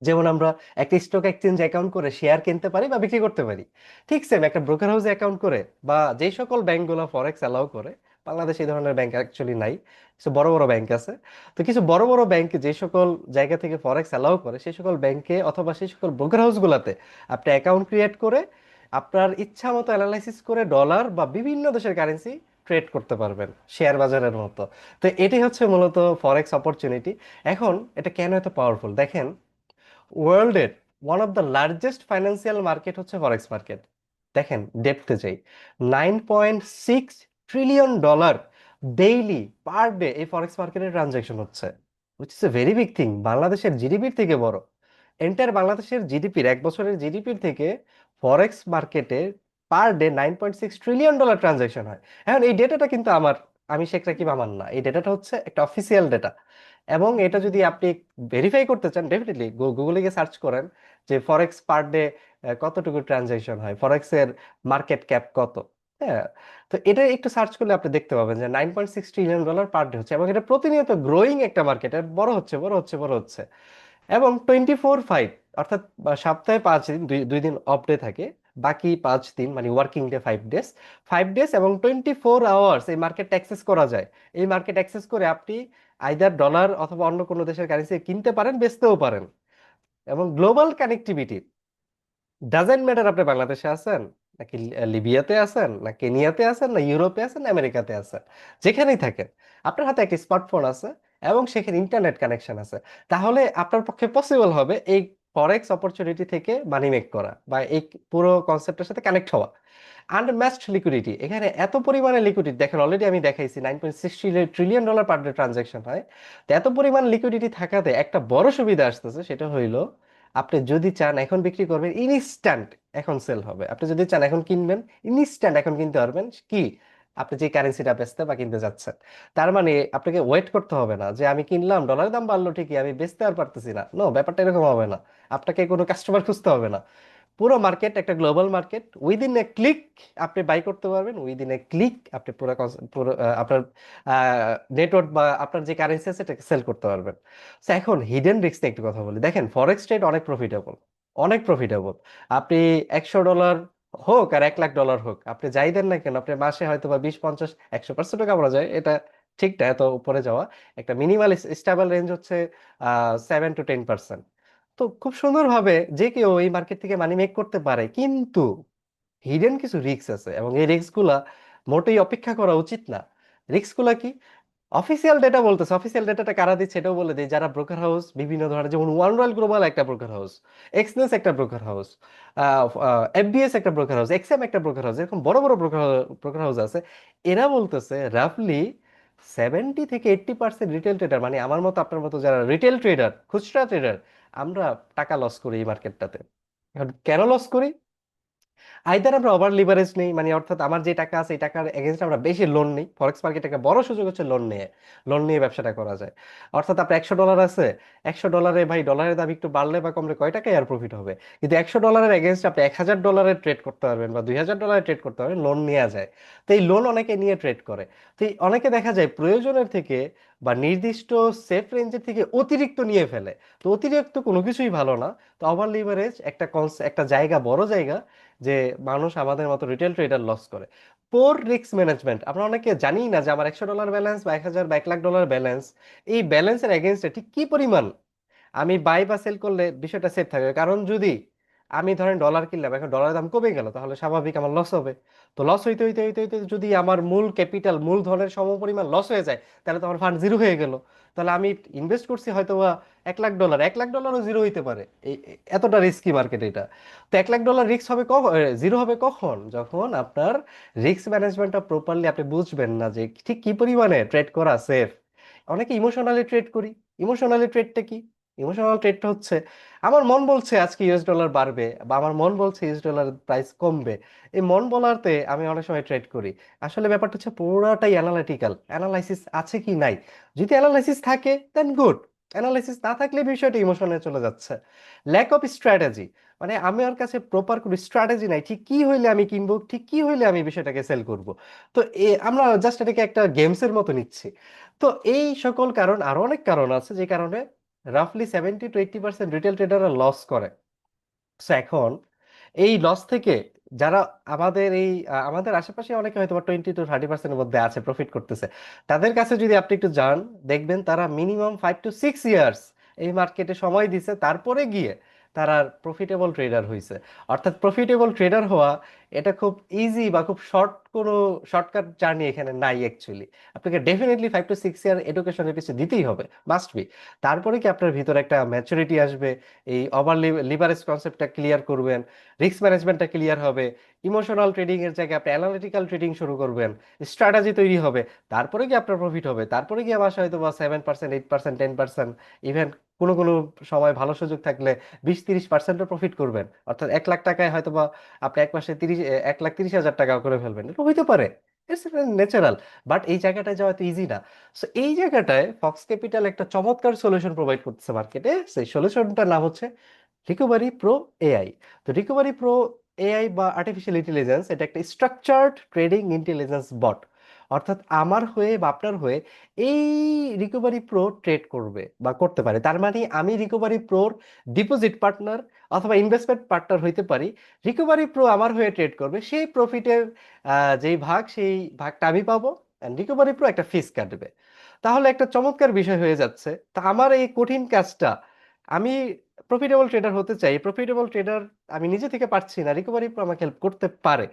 যেমন আমরা একটা স্টক এক্সচেঞ্জ অ্যাকাউন্ট করে শেয়ার কিনতে পারি বা বিক্রি করতে পারি, ঠিক সেম একটা ব্রোকার হাউসে অ্যাকাউন্ট করে, বা যেই সকল ব্যাংকগুলো ফরেক্স অ্যালাউ করে, বাংলাদেশে এই ধরনের ব্যাংক অ্যাকচুয়ালি নাই, কিছু বড় বড় ব্যাংক আছে। তো কিছু বড় বড় ব্যাংক যে সকল জায়গা থেকে ফরেক্স অ্যালাউ করে, সেই সকল ব্যাংকে অথবা সেই সকল ব্রোকার হাউসগুলোতে আপনি অ্যাকাউন্ট ক্রিয়েট করে আপনার ইচ্ছা মতো অ্যানালাইসিস করে ডলার বা বিভিন্ন দেশের কারেন্সি ট্রেড করতে পারবেন শেয়ার বাজারের মতো। তো এটাই হচ্ছে মূলত ফরেক্স অপরচুনিটি। এখন এটা কেন এত পাওয়ারফুল দেখেন, ওয়ার্ল্ডের one of the largest financial market হচ্ছে ফরেক্স মার্কেট। দেখেন ডেপথে যাই, 9.6 trillion dollar daily per day এই ফরেক্স মার্কেটে ট্রানজাকশন হচ্ছে, which is a very big thing, বাংলাদেশের জিডিপির থেকে বড়। এন্টার বাংলাদেশের জিডিপির, এক বছরের জিডিপির থেকে ফরেক্স মার্কেটে per day 9.6 trillion dollar transaction হয়। এখন এই ডেটাটা কিন্তু আমার, আমি শেখ রাকিব আমার না, এই ডেটাটা হচ্ছে একটা অফিসিয়াল ডেটা। এবং এটা যদি আপনি ভেরিফাই করতে চান, ডেফিনেটলি গুগলে গিয়ে সার্চ করেন যে ফরেক্স পার ডে কতটুকু ট্রানজাকশন হয়, ফরেক্স এর মার্কেট ক্যাপ কত। হ্যাঁ, তো এটা একটু সার্চ করলে আপনি দেখতে পাবেন যে 9.6 ট্রিলিয়ন ডলার পার ডে হচ্ছে, এবং এটা প্রতিনিয়ত গ্রোয়িং একটা মার্কেট, বড় হচ্ছে বড় হচ্ছে বড় হচ্ছে। এবং 24/5, অর্থাৎ সপ্তাহে 5 দিন, দুই দুই দিন অফ ডে থাকে, বাকি 5 দিন মানে ওয়ার্কিং ডে 5 ডেজ, 5 ডেজ এবং 24 আওয়ার্স এই মার্কেট অ্যাক্সেস করা যায়। এই মার্কেট অ্যাক্সেস করে আপনি আইদার ডলার অথবা অন্য কোনো দেশের কারেন্সি কিনতে পারেন, বেচতেও পারেন। এবং গ্লোবাল কানেক্টিভিটি, ডাজেন্ট ম্যাটার আপনি বাংলাদেশে আছেন নাকি লিবিয়াতে আছেন না কেনিয়াতে আছেন না ইউরোপে আছেন না আমেরিকাতে আছেন, যেখানেই থাকেন আপনার হাতে একটা স্মার্টফোন আছে এবং সেখানে ইন্টারনেট কানেকশন আছে, তাহলে আপনার পক্ষে পসিবল হবে এই ফরেক্স অপরচুনিটি থেকে মানি মেক করা বা এই পুরো কনসেপ্টের সাথে কানেক্ট হওয়া। আনম্যাচড লিকুইডিটি, এখানে এত পরিমাণে লিকুইডিটি দেখেন, অলরেডি আমি দেখাইছি 9.6 trillion dollar per day transaction হয়। তো এত পরিমাণ লিকুইডিটি থাকাতে একটা বড় সুবিধা আসতেছে, সেটা হইলো আপনি যদি চান এখন বিক্রি করবেন ইনস্ট্যান্ট এখন সেল হবে, আপনি যদি চান এখন কিনবেন ইনস্ট্যান্ট এখন কিনতে পারবেন কি, আপনি যে কারেন্সিটা বেচতে বা কিনতে যাচ্ছেন। তার মানে আপনাকে ওয়েট করতে হবে না যে আমি কিনলাম ডলারের দাম বাড়লো ঠিকই আমি বেচতে আর পারতেছি না, নো, ব্যাপারটা এরকম হবে না। আপনাকে কোনো কাস্টমার খুঁজতে হবে না, পুরো মার্কেট একটা global market, within a click আপনি বাই করতে পারবেন, উইদিন এ ক্লিক আপনি পুরো পুরো আপনার নেটওয়ার্ক বা আপনার যে কারেন্সি আছে সেটাকে সেল করতে পারবেন। তো এখন হিডেন রিস্ক নিয়ে একটু কথা বলি, দেখেন ফরেক্স ট্রেড অনেক প্রফিটেবল, অনেক প্রফিটেবল। আপনি $100 হোক আর $1,00,000 হোক, আপনি যাই দেন না কেন, আপনি মাসে হয়তো বা 20, 50, 100% কামড়া যায়, এটা ঠিক না এত উপরে যাওয়া। একটা মিনিমাল স্টেবল রেঞ্জ হচ্ছে 7 to 10%। তো খুব সুন্দরভাবে যে কেউ এই মার্কেট থেকে মানি মেক করতে পারে, কিন্তু হিডেন কিছু রিস্ক আছে এবং এই রিস্ক গুলা মোটেই অপেক্ষা করা উচিত না। রিস্ক গুলা কি, অফিসিয়াল ডেটা বলতেছে, অফিসিয়াল ডেটাটা কারা দিচ্ছে এটাও বলে দেয়, যারা ব্রোকার হাউস বিভিন্ন ধরনের, যেমন ওয়ান রয়্যাল গ্লোবাল একটা ব্রোকার হাউস, এক্সনেস একটা ব্রোকার হাউস, এফবিএস একটা ব্রোকার হাউস, এক্সএম একটা ব্রোকার হাউস, এরকম বড় বড় ব্রোকার হাউস আছে। এরা বলতেছে রাফলি 70 থেকে 80% রিটেল ট্রেডার, মানে আমার মতো আপনার মতো যারা রিটেল ট্রেডার, খুচরা ট্রেডার, আমরা টাকা লস করি এই মার্কেটটাতে। এখন কেন লস করি? আইদার আমরা ওভার লিভারেজ নেই, মানে অর্থাৎ আমার যে টাকা আছে এই টাকার এগেনস্ট আমরা বেশি লোন নিই। ফরেক্স মার্কেটে একটা বড় সুযোগ হচ্ছে লোন নিয়ে ব্যবসাটা করা যায়। অর্থাৎ আপনার $100 আছে, $100 ভাই ডলারের দাম একটু বাড়লে বা কমলে কয় টাকায় আর প্রফিট হবে? কিন্তু $100 এগেনস্ট আপনি $1000 ট্রেড করতে পারবেন বা $2000 ট্রেড করতে পারবেন, লোন নেওয়া যায়। তো এই লোন অনেকে নিয়ে ট্রেড করে। তো এই অনেকে দেখা যায় প্রয়োজনের থেকে বা নির্দিষ্ট সেফ রেঞ্জের থেকে অতিরিক্ত নিয়ে ফেলে। তো অতিরিক্ত কোনো কিছুই ভালো না। তো ওভার লিভারেজ একটা জায়গা, বড় জায়গা, যে মানুষ আমাদের মতো রিটেল ট্রেডার লস করে। পোর রিস্ক ম্যানেজমেন্ট, আমরা অনেকে জানি না যে আমার $100 ব্যালেন্স বা 1000 বা $1,00,000 ব্যালেন্স, এই ব্যালেন্সের এগেনস্টে ঠিক কি পরিমাণ আমি বাই বা সেল করলে বিষয়টা সেফ থাকবে। কারণ যদি আমি ধরেন ডলার কিনলাম, এখন ডলারের দাম কমে গেল, তাহলে স্বাভাবিক আমার লস হবে। তো লস হইতে হইতে হইতে হইতে যদি আমার মূল ক্যাপিটাল, মূলধনের সমপরিমাণ লস হয়ে যায়, তাহলে তো আমার ফান্ড জিরো হয়ে গেল। তাহলে আমি ইনভেস্ট করছি হয়তো বা $1,00,000, $1,00,000ও জিরো হইতে পারে। এতটা রিস্কি মার্কেট এটা। তো $1,00,000 রিস্ক হবে কখন, জিরো হবে কখন? যখন আপনার রিস্ক ম্যানেজমেন্টটা প্রপারলি আপনি বুঝবেন না যে ঠিক কি পরিমাণে ট্রেড করা সেফ। অনেকে ইমোশনালি ট্রেড করি। ইমোশনালি ট্রেডটা কি? ইমোশনাল ট্রেডটা হচ্ছে আমার মন বলছে আজকে US ডলার বাড়বে, বা আমার মন বলছে US ডলার প্রাইস কমবে। এই মন বলাতে আমি অনেক সময় ট্রেড করি। আসলে ব্যাপারটা হচ্ছে পুরোটাই অ্যানালিটিক্যাল, অ্যানালাইসিস আছে কি নাই। যদি অ্যানালাইসিস থাকে দেন গুড, অ্যানালাইসিস না থাকলে বিষয়টা ইমোশনে চলে যাচ্ছে। ল্যাক অফ স্ট্র্যাটেজি, মানে আমার কাছে প্রপার কোনো স্ট্র্যাটেজি নাই, ঠিক কি হইলে আমি কিনবো, ঠিক কি হইলে আমি বিষয়টাকে সেল করব। তো আমরা জাস্ট এটাকে একটা গেমসের মতো নিচ্ছি। তো এই সকল কারণ, আরো অনেক কারণ আছে যে কারণে রাফলি 70 to 80% রিটেল ট্রেডাররা লস করে। So এখন এই লস থেকে যারা আমাদের আশেপাশে অনেকে হয়তো 20 to 30%-এর মধ্যে আছে, প্রফিট করতেছে, তাদের কাছে যদি আপনি একটু যান, দেখবেন তারা মিনিমাম 5 to 6 ইয়ার্স এই মার্কেটে সময় দিছে, তারপরে গিয়ে তারা প্রফিটেবল ট্রেডার হয়েছে। অর্থাৎ প্রফিটেবল ট্রেডার হওয়া এটা খুব ইজি বা খুব কোনো শর্টকাট জার্নি এখানে নাই অ্যাকচুয়ালি। আপনাকে ডেফিনেটলি 5 to 6 ইয়ার এডুকেশনের পিছনে দিতেই হবে, মাস্ট বি। তারপরে কি আপনার ভিতরে একটা ম্যাচুরিটি আসবে, এই ওভার লিভারেজ কনসেপ্টটা ক্লিয়ার করবেন, রিস্ক ম্যানেজমেন্টটা ক্লিয়ার হবে, ইমোশনাল ট্রেডিং এর জায়গায় আপনি অ্যানালিটিক্যাল ট্রেডিং শুরু করবেন, স্ট্র্যাটেজি তৈরি হবে, তারপরে কি আপনার প্রফিট হবে। তারপরে কি আমার হয়তো বা 7%, 8%, 10%, ইভেন কোনো কোনো সময় ভালো সুযোগ থাকলে 20-30%ও প্রফিট করবেন। অর্থাৎ 1,00,000 টাকায় হয়তো বা আপনি এক মাসে 1,30,000 টাকা করে ফেলবেন, এটা হইতে পারে, ইটস ন্যাচারাল। বাট এই জায়গাটায় যাওয়া তো ইজি না। সো এই জায়গাটায় ফক্স ক্যাপিটাল একটা চমৎকার সলিউশন প্রোভাইড করতেছে মার্কেটে। সেই সলিউশনটার নাম হচ্ছে রিকভারি প্রো এআই। তো রিকভারি প্রো এআই বা আর্টিফিশিয়াল ইন্টেলিজেন্স, এটা একটা স্ট্রাকচার্ড ট্রেডিং ইন্টেলিজেন্স বট। অর্থাৎ আমার হয়ে বা আপনার হয়ে এই রিকভারি প্রো ট্রেড করবে বা করতে পারে। তার মানে আমি রিকভারি প্রোর ডিপোজিট পার্টনার অথবা ইনভেস্টমেন্ট পার্টনার হইতে পারি। রিকভারি প্রো আমার হয়ে ট্রেড করবে, সেই প্রফিটের যেই ভাগ, সেই ভাগটা আমি পাবো, রিকভারি প্রো একটা ফিস কাটবে। তাহলে একটা চমৎকার বিষয় হয়ে যাচ্ছে। তা আমার এই কঠিন কাজটা, আমি প্রফিটেবল ট্রেডার হতে চাই, প্রফিটেবল ট্রেডার আমি নিজে থেকে পারছি না, রিকভারি প্রো আমাকে হেল্প করতে পারে।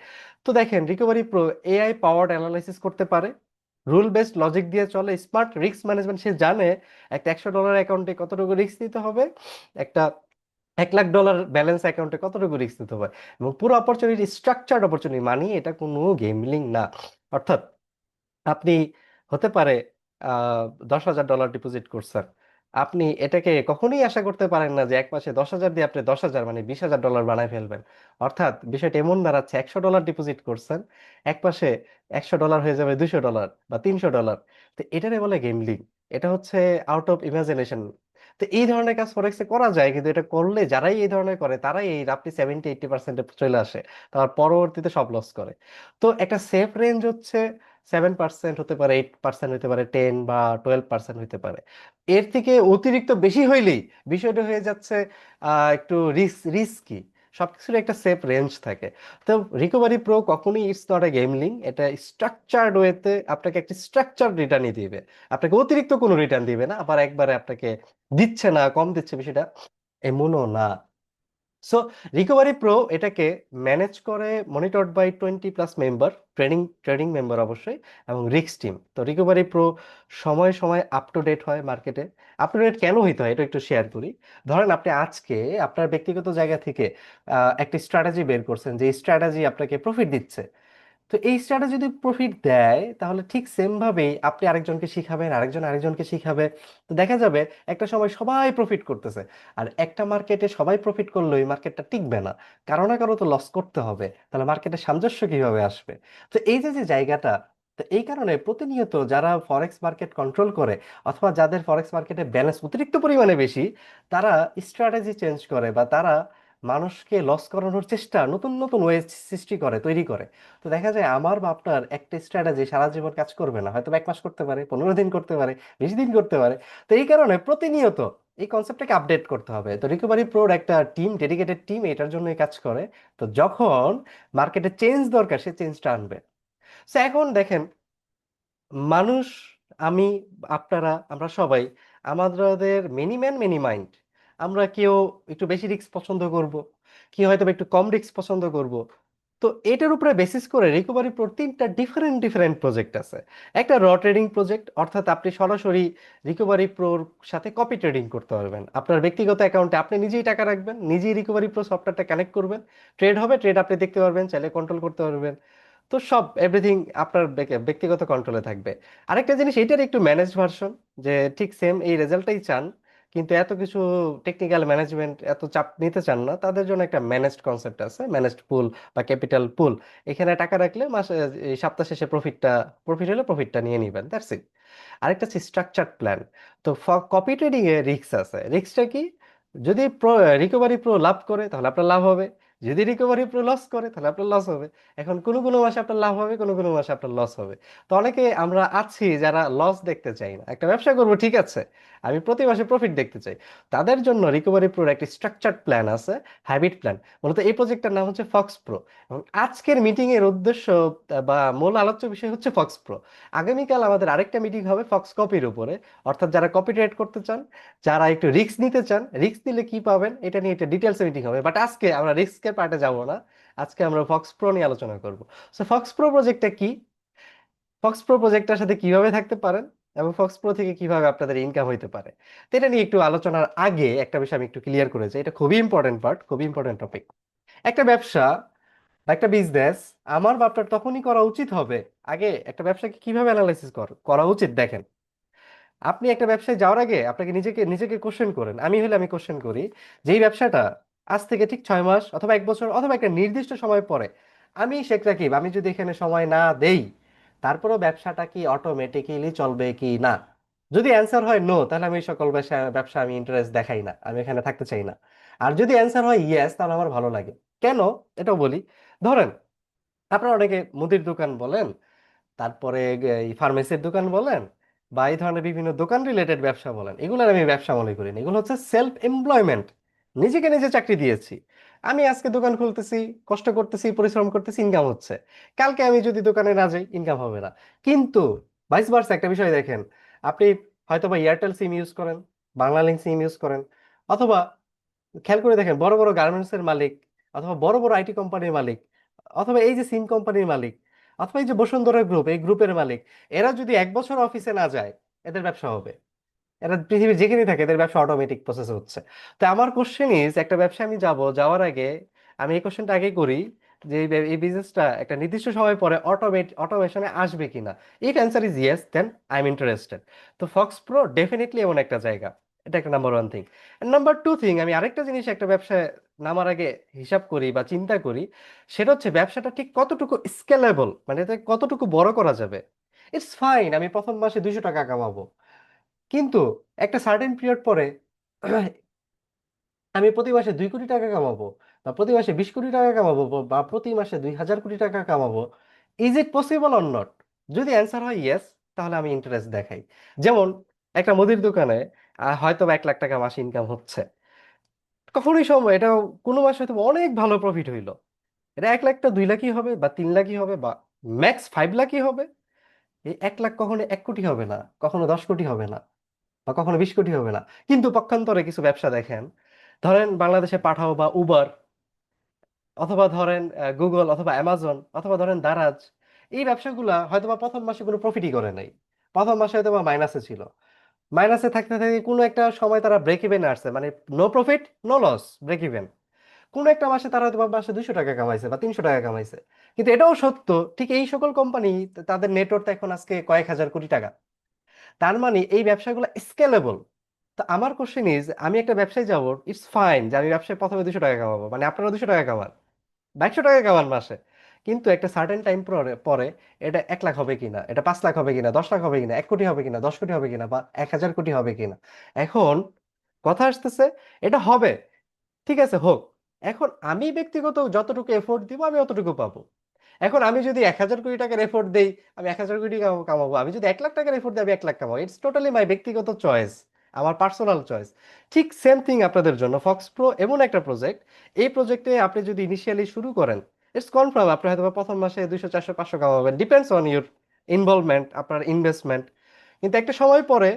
তো দেখেন, recovery pro AI powered analysis করতে পারে, রুল বেসড লজিক দিয়ে চলে, স্মার্ট রিস্ক ম্যানেজমেন্ট, সে জানে একটা $100 অ্যাকাউন্টে কতটুকু রিস্ক নিতে হবে, একটা $1,00,000 ব্যালেন্স অ্যাকাউন্টে কতটুকু রিস্ক নিতে হবে। এবং পুরো অপরচুনিটি স্ট্রাকচার্ড অপরচুনিটি, মানে এটা কোনো গেমলিং না। অর্থাৎ আপনি হতে পারে $10,000 ডিপোজিট করছেন, আপনি এটাকে কখনোই আশা করতে পারেন না যে এক মাসে 10,000 দিয়ে আপনি 10,000 মানে $20,000 বানায় ফেলবেন। অর্থাৎ বিষয়টা এমন দাঁড়াচ্ছে, $100 ডিপোজিট করছেন, এক মাসে $100 হয়ে যাবে $200 বা $300। তো এটারে বলে গেমলিং। এটা হচ্ছে আউট অফ ইমাজিনেশন। তো এই ধরনের কাজ ফরেক্সে করা যায়, কিন্তু এটা করলে যারাই এই ধরনের করে তারাই এই রাফলি 70-80%-এ চলে আসে, তার পরবর্তীতে সব লস করে। তো একটা সেফ রেঞ্জ হচ্ছে 7% হতে পারে, 8% হতে পারে, 10 বা 12% হতে পারে। এর থেকে অতিরিক্ত বেশি হইলেই বিষয়টা হয়ে যাচ্ছে একটু রিস্কি। সবকিছুর একটা সেফ রেঞ্জ থাকে। তো রিকভারি প্রো কখনোই ইটস নট এ গেমলিং, এটা স্ট্রাকচার্ড ওয়েতে আপনাকে একটা স্ট্রাকচার রিটার্নই দিবে। আপনাকে অতিরিক্ত কোনো রিটার্ন দিবে না, আবার একবারে আপনাকে দিচ্ছে না, কম দিচ্ছে, বিষয়টা এমনও না। সো রিকভারি প্রো এটাকে ম্যানেজ করে, monitored by 20+ member, training training member অবশ্যই, এবং রিস্ক টিম। তো রিকভারি প্রো সময় সময় আপ টু ডেট হয় মার্কেটে। আপ টু ডেট কেন হইতে হয় এটা একটু শেয়ার করি। ধরেন আপনি আজকে আপনার ব্যক্তিগত জায়গা থেকে একটা স্ট্র্যাটেজি বের করছেন, যে স্ট্র্যাটেজি আপনাকে প্রফিট দিচ্ছে। তো এই স্ট্র্যাটেজি যদি প্রফিট দেয় তাহলে ঠিক সেম ভাবেই আপনি আরেকজনকে শিখাবেন, আরেকজন আরেকজনকে শিখাবে। তো দেখা যাবে একটা সময় সবাই প্রফিট করতেছে। আর একটা মার্কেটে সবাই প্রফিট করলে ওই মার্কেটটা টিকবে না, কারো না কারো তো লস করতে হবে, তাহলে মার্কেটে সামঞ্জস্য কিভাবে আসবে? তো এই যে যে জায়গাটা, তো এই কারণে প্রতিনিয়ত যারা ফরেক্স মার্কেট কন্ট্রোল করে অথবা যাদের ফরেক্স মার্কেটে ব্যালেন্স অতিরিক্ত পরিমাণে বেশি, তারা স্ট্র্যাটেজি চেঞ্জ করে বা তারা মানুষকে লস করানোর চেষ্টা, নতুন নতুন ওয়ে সৃষ্টি করে, তৈরি করে। তো দেখা যায় আমার বা আপনার একটা স্ট্র্যাটেজি সারা জীবন কাজ করবে না, হয়তো 1 মাস করতে পারে, 15 দিন করতে পারে, 20 দিন করতে পারে। তো এই কারণে প্রতিনিয়ত এই কনসেপ্টটাকে আপডেট করতে হবে। তো রিকভারি প্রোর একটা টিম, ডেডিকেটেড টিম এটার জন্যই কাজ করে। তো যখন মার্কেটে চেঞ্জ দরকার সে চেঞ্জটা আনবে। তো এখন দেখেন, মানুষ, আমি, আপনারা, আমরা সবাই, আমাদের মেনি ম্যান মেনি মাইন্ড। আমরা কেউ একটু বেশি রিস্ক পছন্দ করব, কেউ হয়তো বা একটু কম রিস্ক পছন্দ করব। তো এটার উপরে বেসিস করে রিকভারি প্রোর 3টা ডিফারেন্ট ডিফারেন্ট প্রজেক্ট আছে। একটা র ট্রেডিং প্রজেক্ট, অর্থাৎ আপনি সরাসরি রিকভারি প্রোর সাথে কপি ট্রেডিং করতে পারবেন। আপনার ব্যক্তিগত অ্যাকাউন্টে আপনি নিজেই টাকা রাখবেন, নিজেই রিকভারি প্রো সফটওয়্যারটা কানেক্ট করবেন, ট্রেড হবে, ট্রেড আপনি দেখতে পারবেন, চাইলে কন্ট্রোল করতে পারবেন। তো সব এভরিথিং আপনার ব্যক্তিগত কন্ট্রোলে থাকবে। আরেকটা জিনিস, এটার একটু ম্যানেজ ভার্সন, যে ঠিক সেম এই রেজাল্টটাই চান, কিন্তু এত কিছু টেকনিক্যাল ম্যানেজমেন্ট এত চাপ নিতে চান না, তাদের জন্য একটা ম্যানেজড কনসেপ্ট আছে, ম্যানেজড পুল বা ক্যাপিটাল পুল। এখানে টাকা রাখলে মাসে, এই সপ্তাহ শেষে প্রফিট হলে প্রফিটটা নিয়ে নিবেন, দ্যাটস ইট। আরেকটা হচ্ছে স্ট্রাকচার্ড প্ল্যান। তো কপি ট্রেডিং এ রিস্ক আছে। রিস্কটা কি? যদি রিকভারি প্রো লাভ করে তাহলে আপনার লাভ হবে, যদি রিকভারি প্রো লস করে তাহলে আপনার লস হবে। এখন কোনো কোনো মাসে আপনার লাভ হবে, কোনো কোনো মাসে আপনার লস হবে। তো অনেকে আমরা আছি যারা লস দেখতে চাই না, একটা ব্যবসা করব ঠিক আছে, আমি প্রতি মাসে প্রফিট দেখতে চাই। তাদের জন্য রিকভারি প্রোর একটি স্ট্রাকচার্ড প্ল্যান আছে, হ্যাবিট প্ল্যান। মূলত এই প্রজেক্টটার নাম হচ্ছে ফক্স প্রো। এবং আজকের মিটিং এর উদ্দেশ্য বা মূল আলোচ্য বিষয় হচ্ছে ফক্স প্রো। আগামীকাল আমাদের আরেকটা মিটিং হবে ফক্স কপির উপরে, অর্থাৎ যারা কপি ট্রেড করতে চান, যারা একটু রিস্ক নিতে চান, রিস্ক নিলে কি পাবেন এটা নিয়ে একটা ডিটেলস মিটিং হবে। বাট আজকে আমরা রিস্কের পার্টে যাব না, আজকে আমরা ফক্স প্রো নিয়ে আলোচনা করব। সো ফক্স প্রো প্রজেক্টটা কি, ফক্স প্রো প্রজেক্টটার সাথে কিভাবে থাকতে পারেন, এবং ফক্স প্রো থেকে কিভাবে আপনাদের ইনকাম হইতে পারে। তো এটা নিয়ে একটু আলোচনার আগে একটা বিষয় আমি একটু ক্লিয়ার করে যাই, এটা খুবই ইম্পর্টেন্ট পার্ট, খুবই ইম্পর্টেন্ট টপিক। একটা ব্যবসা বা একটা বিজনেস আমার বা আপনার তখনই করা উচিত হবে, আগে একটা ব্যবসাকে কিভাবে অ্যানালাইসিস করা উচিত। দেখেন, আপনি একটা ব্যবসায় যাওয়ার আগে আপনাকে নিজেকে নিজেকে কোশ্চেন করেন, আমি হলে আমি কোশ্চেন করি, যে এই ব্যবসাটা আজ থেকে ঠিক 6 মাস অথবা 1 বছর অথবা একটা নির্দিষ্ট সময় পরে আমি শেখ রাকিব, আমি যদি এখানে সময় না দেই, তারপরেও ব্যবসাটা কি অটোমেটিক্যালি চলবে কি না? যদি অ্যান্সার হয় নো, তাহলে আমি এই সকল ব্যবসা ব্যবসা আমি ইন্টারেস্ট দেখাই না, আমি এখানে থাকতে চাই না। আর যদি অ্যান্সার হয় ইয়েস, তাহলে আমার ভালো লাগে। কেন? এটাও বলি। ধরেন, আপনারা অনেকে মুদির দোকান বলেন, তারপরে এই ফার্মেসির দোকান বলেন, বা এই ধরনের বিভিন্ন দোকান রিলেটেড ব্যবসা বলেন, এগুলোর আমি ব্যবসা মনে করি না, এগুলো হচ্ছে সেলফ এমপ্লয়মেন্ট। নিজেকে নিজে চাকরি দিয়েছি। আমি আজকে দোকান খুলতেছি, কষ্ট করতেছি, পরিশ্রম করতেছি, ইনকাম হচ্ছে। কালকে আমি যদি দোকানে না যাই, ইনকাম হবে না। কিন্তু ভাইস ভার্সা একটা বিষয় দেখেন, আপনি হয়তো বা এয়ারটেল সিম ইউজ করেন, বাংলালিংক সিম ইউজ করেন, অথবা খেয়াল করে দেখেন বড় বড় গার্মেন্টস এর মালিক, অথবা বড় বড় আইটি কোম্পানির মালিক, অথবা এই যে সিম কোম্পানির মালিক, অথবা এই যে বসুন্ধরা গ্রুপ এই গ্রুপের মালিক, এরা যদি 1 বছর অফিসে না যায়, এদের ব্যবসা হবে? এরা পৃথিবীর যেখানে থাকে এদের ব্যবসা অটোমেটিক প্রসেস হচ্ছে। তো আমার কোশ্চেন ইজ, একটা ব্যবসা আমি যাওয়ার আগে আমি এই কোশ্চেনটা আগে করি, যে এই বিজনেসটা একটা নির্দিষ্ট সময় পরে অটোমেশনে আসবে কিনা। If answer is yes, then I am interested. তো ফক্স প্রো ডেফিনেটলি এমন একটা জায়গা। এটা একটা number one thing. Number two thing, আমি আরেকটা জিনিস একটা ব্যবসায় নামার আগে হিসাব করি বা চিন্তা করি, সেটা হচ্ছে ব্যবসাটা ঠিক কতটুকু স্কেলেবল, মানে এতে কতটুকু বড় করা যাবে। ইটস ফাইন আমি প্রথম মাসে 200 টাকা কামাবো, কিন্তু একটা সার্টেন পিরিয়ড পরে আমি প্রতি মাসে 2 কোটি টাকা কামাবো, বা প্রতি মাসে 20 কোটি টাকা কামাবো, বা প্রতি মাসে 2,000 কোটি টাকা কামাবো। Is it possible or not? যদি অ্যান্সার হয় ইয়েস, তাহলে আমি ইন্টারেস্ট দেখাই। যেমন একটা মুদির দোকানে হয়তো বা 1 লাখ টাকা মাসে ইনকাম হচ্ছে, কখনোই সময় এটা কোনো মাসে হয়তো অনেক ভালো প্রফিট হইলো, এটা 1 লাখটা 2 লাখই হবে বা 3 লাখই হবে বা ম্যাক্স 5 লাখই হবে। এই 1 লাখ কখনো 1 কোটি হবে না, কখনো 10 কোটি হবে না, বা কখনো 20 কোটি হবে না। কিন্তু পক্ষান্তরে কিছু ব্যবসা দেখেন, ধরেন বাংলাদেশে পাঠাও বা উবার, অথবা ধরেন গুগল অথবা অ্যামাজন, অথবা ধরেন দারাজ, এই ব্যবসাগুলা হয়তোবা প্রথম মাসে কোনো প্রফিটই করে নাই, প্রথম মাসে হয়তোবা মাইনাসে ছিল। মাইনাসে থাকতে থাকতে কোনো একটা সময় তারা ব্রেক ইভেন আসছে, মানে no profit no loss, break even. কোনো একটা মাসে তারা হয়তো বা মাসে 200 টাকা কামাইছে বা 300 টাকা কামাইছে। কিন্তু এটাও সত্য, ঠিক এই সকল কোম্পানি তাদের নেটওয়ার্থ এখন আজকে কয়েক হাজার কোটি টাকা। তার মানে এই ব্যবসাগুলো স্কেলেবল। তো আমার কোশ্চেন ইজ, আমি একটা ব্যবসায় যাবো, ইটস ফাইন যে আমি ব্যবসায় প্রথমে 200 টাকা কামাবো, মানে আপনারা 200 টাকা কামান, 200 টাকা কামান মাসে। কিন্তু একটা সার্টেন টাইম পরে পরে এটা 1 লাখ হবে কিনা, এটা 5 লাখ হবে কিনা, 10 লাখ হবে কিনা, 1 কোটি হবে কিনা, 10 কোটি হবে কিনা, বা 1,000 কোটি হবে কিনা। এখন কথা আসতেছে, এটা হবে, ঠিক আছে হোক। এখন আমি ব্যক্তিগত যতটুকু এফোর্ট দিব আমি অতটুকু পাবো। এখন আমি যদি 1,000 কোটি টাকার এফোর্ট দেই, আমি 1,000 কোটি কামাবো। আমি যদি 1 লাখ টাকার এফোর্ট দিই, আমি 1 লাখ কামাবো। ইটস টোটালি মাই ব্যক্তিগত চয়েস, আমার পার্সোনাল চয়েস। ঠিক সেম থিং আপনাদের জন্য ফক্স প্রো এমন একটা প্রজেক্ট। এই প্রজেক্টে আপনি যদি ইনিশিয়ালি শুরু করেন, ইটস কনফার্ম আপনি হয়তো বা প্রথম মাসে 200 400 500 কামাবেন, ডিপেন্ডস অন ইউর ইনভলভমেন্ট, আপনার ইনভেস্টমেন্ট। কিন্তু একটা সময় পরে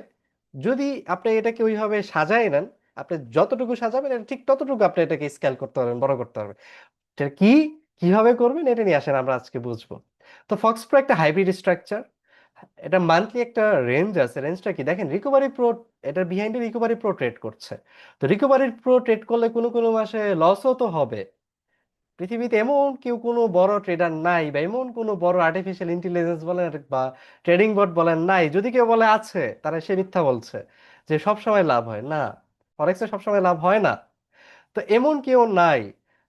যদি আপনি এটাকে ওইভাবে সাজায় নেন, আপনি যতটুকু সাজাবেন এটা ঠিক ততটুকু আপনি এটাকে স্কেল করতে পারবেন, বড় করতে পারবেন। এটা কি, কিভাবে করবেন এটা নিয়ে আসেন আমরা আজকে বুঝবো। তো ফক্স প্রো একটা হাইব্রিড স্ট্রাকচার। এটা মান্থলি একটা রেঞ্জ আছে। রেঞ্জটা কি দেখেন, রিকভারি প্রো, এটার বিহাইন্ডে রিকভারি প্রো ট্রেড করছে। তো রিকভারি প্রো ট্রেড করলে কোনো কোনো মাসে লসও তো হবে। পৃথিবীতে এমন কেউ কোনো বড় ট্রেডার নাই, বা এমন কোনো বড় আর্টিফিশিয়াল ইন্টেলিজেন্স বলেন বা ট্রেডিং বট বলেন নাই, যদি কেউ বলে আছে তারা সে মিথ্যা বলছে, যে সব সময় লাভ হয় না। ফরেক্সে সবসময় লাভ হয় না। তো এমন কেউ নাই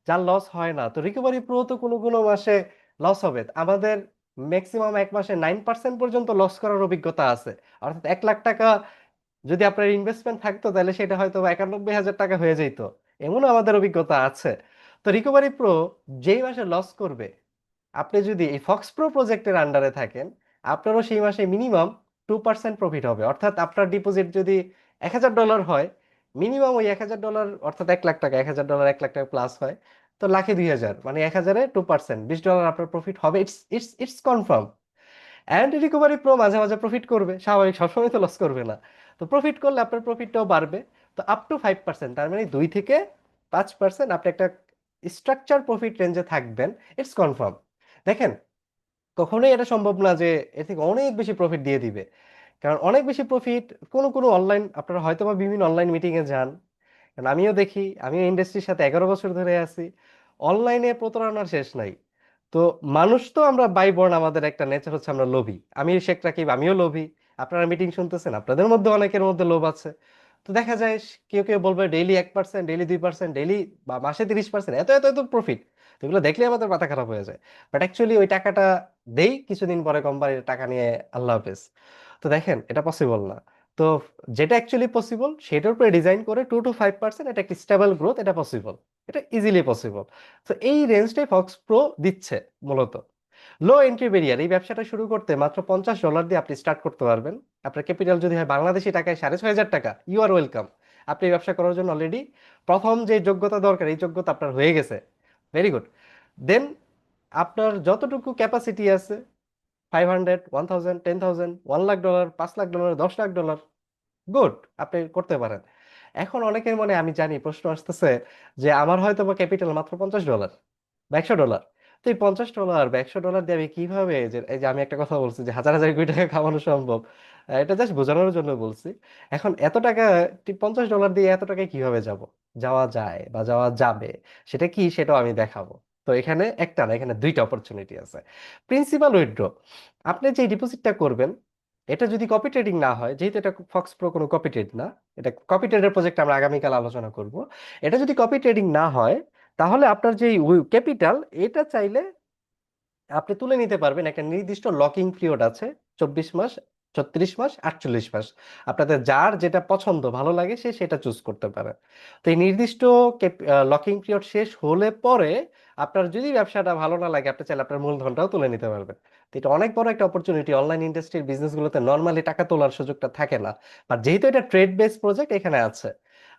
যার লস হয় না। তো রিকভারি প্রো তো কোনো কোনো মাসে লস হবে। আমাদের ম্যাক্সিমাম এক মাসে 9% পর্যন্ত লস করার অভিজ্ঞতা আছে। অর্থাৎ 1 লাখ টাকা যদি আপনার ইনভেস্টমেন্ট থাকতো, তাহলে সেটা হয়তো 91,000 টাকা হয়ে যেত। এমনও আমাদের অভিজ্ঞতা আছে। তো রিকভারি প্রো যেই মাসে লস করবে, আপনি যদি এই ফক্স প্রো প্রজেক্টের আন্ডারে থাকেন, আপনারও সেই মাসে মিনিমাম 2% প্রফিট হবে। অর্থাৎ আপনার ডিপোজিট যদি $1,000 হয়, মিনিমাম ওই $1,000, অর্থাৎ 1 লাখ টাকা, $1,000 1 লাখ টাকা প্লাস হয়, তো লাখে 2,000, মানে 1,000-এ 2%, $20 আপনার প্রফিট হবে। It's it's it's confirm. And recovery pro মাঝে মাঝে প্রফিট করবে, স্বাভাবিক, সবসময় তো লস করবে না। তো প্রফিট করলে আপনার প্রফিটটাও বাড়বে। তো আপ টু 5%, তার মানে 2 থেকে 5% আপনি একটা স্ট্রাকচার প্রফিট রেঞ্জে থাকবেন। It's confirm. দেখেন, কখনোই এটা সম্ভব না যে এর থেকে অনেক বেশি প্রফিট দিয়ে দিবে। কারণ অনেক বেশি প্রফিট কোনো কোনো অনলাইন, আপনারা হয়তো বা বিভিন্ন অনলাইন মিটিংয়ে যান, কারণ আমিও দেখি, আমিও ইন্ডাস্ট্রির সাথে 11 বছর ধরে আছি, অনলাইনে প্রতারণার শেষ নাই। তো মানুষ তো আমরা বাই বর্ন, আমাদের একটা নেচার হচ্ছে আমরা লোভী। আমি শেখ রাকিব, আমিও লোভী। আপনারা মিটিং শুনতেছেন, আপনাদের মধ্যে অনেকের মধ্যে লোভ আছে। তো দেখা যায় কেউ কেউ বলবে ডেইলি 1%, ডেইলি 2%, ডেইলি বা মাসে 30%, এত এত এত প্রফিট। তো এগুলো দেখলে আমাদের মাথা খারাপ হয়ে যায়। বাট অ্যাকচুয়ালি ওই টাকাটা দেই, কিছুদিন পরে কোম্পানির টাকা নিয়ে আল্লাহ হাফেজ। তো দেখেন এটা পসিবল না। তো যেটা অ্যাকচুয়ালি পসিবল সেটার উপরে ডিজাইন করে 2 to 5% এটা একটা স্টেবল গ্রোথ, এটা পসিবল, এটা ইজিলি পসিবল। তো এই রেঞ্জটাই ফক্স প্রো দিচ্ছে মূলত। লো এন্ট্রি ব্যারিয়ার, এই ব্যবসাটা শুরু করতে মাত্র $50 দিয়ে আপনি স্টার্ট করতে পারবেন। আপনার ক্যাপিটাল যদি হয় বাংলাদেশি টাকায় 6,500 টাকা, ইউ আর ওয়েলকাম। আপনি এই ব্যবসা করার জন্য অলরেডি প্রথম যে যোগ্যতা দরকার, এই যোগ্যতা আপনার হয়ে গেছে। Very good. দেন আপনার যতটুকু ক্যাপাসিটি আছে, 500, 1,000, 10,000, $1 লাখ, $5 লাখ, $10 লাখ, গুড, আপনি করতে পারেন। এখন অনেকের মনে আমি জানি প্রশ্ন আসতেছে যে আমার হয়তো বা ক্যাপিটাল মাত্র $50 বা $100। তো এই $50 বা $100 দিয়ে আমি কিভাবে, যে এই যে আমি একটা কথা বলছি যে হাজার হাজার কোটি টাকা কামানো সম্ভব, এটা জাস্ট বোঝানোর জন্য বলছি। এখন এত টাকা, $50 দিয়ে এত টাকায় কিভাবে যাওয়া যায় বা যাওয়া যাবে, সেটা কি সেটাও আমি দেখাবো। তো এখানে একটা না, এখানে দুইটা অপরচুনিটি আছে। প্রিন্সিপাল উইথড্র, আপনি যে ডিপোজিটটা করবেন, এটা যদি কপি ট্রেডিং না হয়, যেহেতু এটা ফক্স প্রো কোনো কপি ট্রেড না, এটা কপি ট্রেডের প্রজেক্ট আমরা আগামীকাল আলোচনা করব। এটা যদি কপি ট্রেডিং না হয়, তাহলে আপনার যে ক্যাপিটাল, এটা চাইলে আপনি তুলে নিতে পারবেন। একটা নির্দিষ্ট লকিং পিরিয়ড আছে, 24 মাস, 36 মাস, 48 মাস। আপনাদের যার যেটা পছন্দ ভালো লাগে সে সেটা চুজ করতে পারে। তো এই নির্দিষ্ট লকিং পিরিয়ড শেষ হলে পরে আপনার যদি ব্যবসাটা ভালো না লাগে, আপনি চাইলে আপনার মূলধনটাও তুলে নিতে পারবেন। তো এটা অনেক বড় একটা অপরচুনিটি। অনলাইন ইন্ডাস্ট্রির বিজনেসগুলোতে নর্মালি টাকা তোলার সুযোগটা থাকে না, আর যেহেতু এটা ট্রেড বেস প্রজেক্ট এখানে আছে।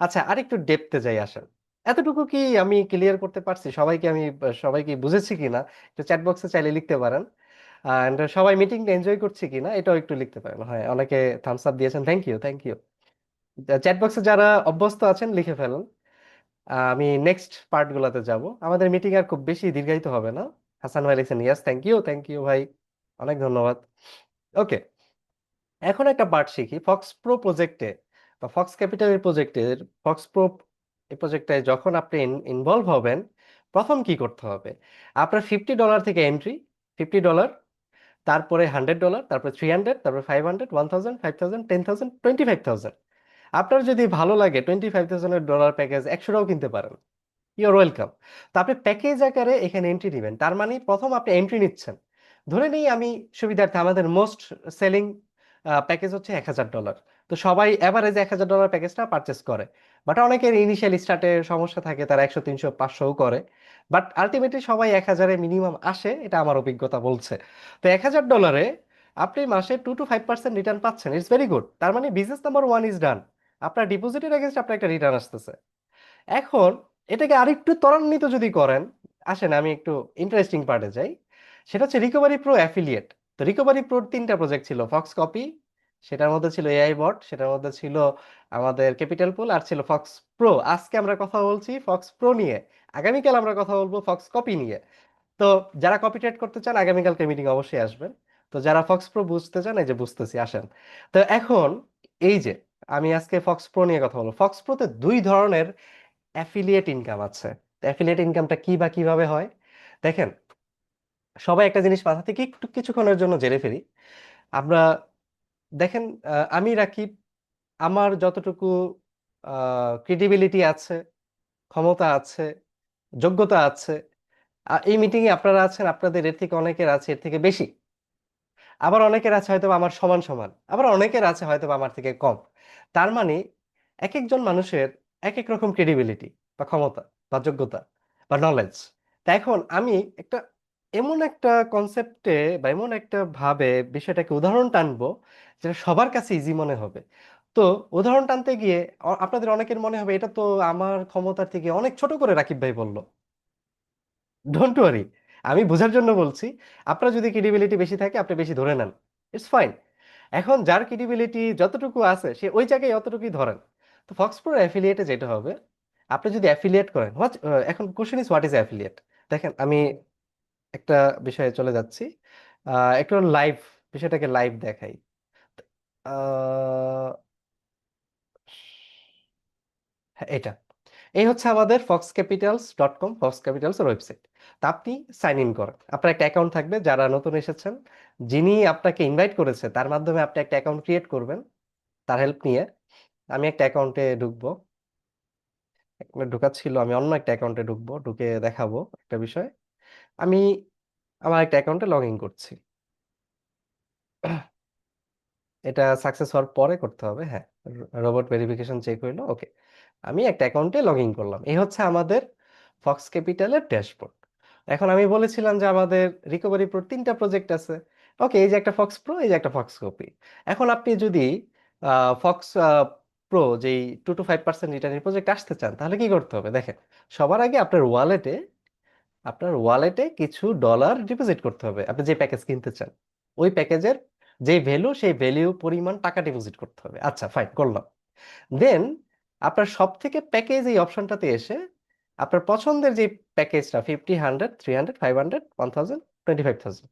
আচ্ছা, আরেকটু ডেপথে যাই আসেন। এতটুকু কি আমি ক্লিয়ার করতে পারছি সবাইকে? আমি সবাইকে বুঝেছি কিনা একটু চ্যাট বক্সে চাইলে লিখতে পারেন। এন্ড সবাই মিটিংটা এনজয় করছে কিনা এটাও একটু লিখতে পারেন। হ্যাঁ, অনেকে থামস আপ দিয়েছেন, thank you, thank you. Chat বক্সে যারা অভ্যস্ত আছেন লিখে ফেলুন। আমি নেক্সট পার্ট গুলাতে যাব। আমাদের মিটিং আর খুব বেশি দীর্ঘায়িত হবে না। হাসান ভাই লিখছেন ইয়েস, থ্যাংক ইউ ভাই, অনেক ধন্যবাদ। ওকে, এখন একটা পার্ট শিখি ফক্স প্রো প্রজেক্টে বা ফক্স ক্যাপিটালের প্রজেক্টের। ফক্স প্রো এই প্রজেক্টে যখন আপনি ইনভলভ হবেন, প্রথম কি করতে হবে? আপনার $50 থেকে এন্ট্রি, $50, তারপরে $100, তারপরে $300, তারপরে $500, $1000, $5000, $10,000, $25,000। আপনার যদি ভালো লাগে $25,000 প্যাকেজ 100টাও কিনতে পারেন, ইউর ওয়েলকাম। তো আপনি প্যাকেজ আকারে এখানে এন্ট্রি দিবেন, তার মানে প্রথম আপনি এন্ট্রি নিচ্ছেন। ধরে নিই আমি সুবিধার্থে আমাদের মোস্ট সেলিং প্যাকেজ হচ্ছে $1,000। তো সবাই অ্যাভারেজ $1,000 প্যাকেজটা পারচেস করে, বাট অনেকের ইনিশিয়াল স্টার্টে সমস্যা থাকে, তারা 100, 300, 500ও করে। বাট আলটিমেটলি সবাই 1,000-এ মিনিমাম আসে, এটা আমার অভিজ্ঞতা বলছে। তো $1,000 আপনি মাসে 2 to 5% রিটার্ন পাচ্ছেন, ইটস ভেরি গুড। তার মানে বিজনেস নাম্বার 1 ইজ ডান। আপনার ডিপোজিটের এগেনস্ট আপনার একটা রিটার্ন আসতেছে। এখন এটাকে আরেকটু ত্বরান্বিত যদি করেন, আসেন আমি একটু ইন্টারেস্টিং পার্টে যাই। সেটা হচ্ছে রিকভারি প্রো অ্যাফিলিয়েট। তো রিকভারি প্রোর 3টা প্রজেক্ট ছিল, ফক্স কপি, সেটার মধ্যে ছিল এআই বট, সেটার মধ্যে ছিল আমাদের ক্যাপিটাল পুল, আর ছিল ফক্স প্রো। আজকে আমরা কথা বলছি ফক্স প্রো নিয়ে, আগামীকাল আমরা কথা বলবো ফক্স কপি নিয়ে। তো যারা কপি ট্রেড করতে চান আগামীকালকে মিটিং অবশ্যই আসবেন। তো যারা ফক্স প্রো বুঝতে চান, এই যে বুঝতেছি, আসেন। তো এখন এই যে আমি আজকে ফক্স প্রো নিয়ে কথা বলবো। ফক্স প্রোতে 2 ধরনের অ্যাফিলিয়েট ইনকাম আছে। অ্যাফিলিয়েট ইনকামটা কি বা কিভাবে হয় দেখেন, সবাই একটা জিনিস মাথা থেকে একটু কিছুক্ষণের জন্য জেনে ফেলি আমরা। দেখেন, আমি রাকিব, আমার যতটুকু ক্রেডিবিলিটি আছে, ক্ষমতা আছে, যোগ্যতা আছে, এই মিটিংয়ে আপনারা আছেন, আপনাদের এর থেকে অনেকের আছে এর থেকে বেশি। আবার অনেকের আছে হয়তো বা আমার সমান সমান, আবার অনেকের আছে হয়তো বা আমার থেকে কম। তার মানে এক একজন মানুষের এক এক রকম ক্রেডিবিলিটি বা ক্ষমতা বা যোগ্যতা বা নলেজ। তা এখন আমি একটা এমন একটা কনসেপ্টে বা এমন একটা ভাবে বিষয়টাকে উদাহরণ টানবো যেটা সবার কাছে ইজি মনে হবে। তো উদাহরণ টানতে গিয়ে আপনাদের অনেকের মনে হবে এটা তো আমার ক্ষমতার থেকে অনেক ছোট করে রাকিব ভাই বলল। ডোন্ট ওয়ারি, আমি বোঝার জন্য বলছি। আপনার যদি ক্রেডিবিলিটি বেশি থাকে আপনি বেশি ধরে নেন, ইটস ফাইন। এখন যার ক্রেডিবিলিটি যতটুকু আছে সে ওই জায়গায় অতটুকুই ধরেন। তো ফক্স প্রো অ্যাফিলিয়েটে যেটা হবে, আপনি যদি অ্যাফিলিয়েট করেন, এখন question is what is affiliate. দেখেন আমি একটা বিষয়ে চলে যাচ্ছি, একটু লাইভ, বিষয়টাকে লাইভ দেখাই। আহ, হ্যাঁ, এটা এই হচ্ছে আমাদের foxcapitals.com, ফক্স ক্যাপিটালস এর ওয়েবসাইট। তা আপনি সাইন ইন করেন, আপনার একটা অ্যাকাউন্ট থাকবে। যারা নতুন এসেছেন, যিনি আপনাকে ইনভাইট করেছে তার মাধ্যমে আপনি একটা অ্যাকাউন্ট ক্রিয়েট করবেন, তার হেল্প নিয়ে। আমি একটা অ্যাকাউন্টে ঢুকবো, ঢুকাচ্ছিল, আমি অন্য একটা অ্যাকাউন্টে ঢুকবো, ঢুকে দেখাবো একটা বিষয়। আমি আমার একটা অ্যাকাউন্টে লগ ইন করছি। এটা সাকসেস হওয়ার পরে করতে হবে, হ্যাঁ। রোবট ভেরিফিকেশন চেক হইলো, ওকে। আমি একটা অ্যাকাউন্টে লগ ইন করলাম। এই হচ্ছে আমাদের ফক্স ক্যাপিটালের ড্যাশবোর্ড। এখন আমি বলেছিলাম যে আমাদের রিকভারি প্রো 3টা প্রজেক্ট আছে। ওকে, এই যে একটা ফক্স প্রো, এই যে একটা ফক্স কপি। এখন আপনি যদি ফক্স প্রো যেই 2 to 5% রিটার্নের প্রজেক্ট আসতে চান, তাহলে কি করতে হবে দেখেন। সবার আগে আপনার ওয়ালেটে কিছু ডলার ডিপোজিট করতে হবে। আপনি যে প্যাকেজ কিনতে চান ওই প্যাকেজের যে ভ্যালু, সেই ভ্যালু পরিমাণ টাকা ডিপোজিট করতে হবে। আচ্ছা, ফাইন, করলাম। দেন আপনার সব থেকে প্যাকেজ এই অপশনটাতে এসে আপনার পছন্দের যে প্যাকেজটা 50, 100, 300, 500, 1000, 25,000,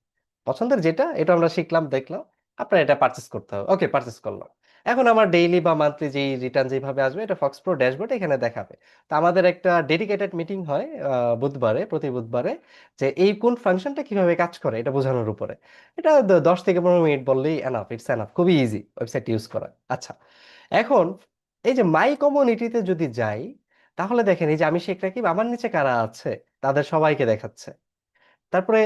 পছন্দের যেটা, এটা আমরা শিখলাম, দেখলাম। আপনার এটা পারচেস করতে হবে, ওকে, পারচেস করলাম। এখন আমার ডেইলি বা মান্থলি যেই রিটার্ন যেভাবে আসবে, এটা ফক্স প্রো ড্যাশবোর্ড এখানে দেখাবে। তো আমাদের একটা ডেডিকেটেড মিটিং হয় বুধবারে, প্রতি বুধবারে, যে এই কোন ফাংশনটা কিভাবে কাজ করে এটা বোঝানোর উপরে। এটা 10 থেকে 15 মিনিট বললেই এনাফ, ইটস এনাফ, খুবই ইজি ওয়েবসাইট ইউজ করা। আচ্ছা, এখন এই যে মাই কমিউনিটিতে যদি যাই, তাহলে দেখেন এই যে আমি শেখ রাকিব, আমার নিচে কারা আছে তাদের সবাইকে দেখাচ্ছে। তারপরে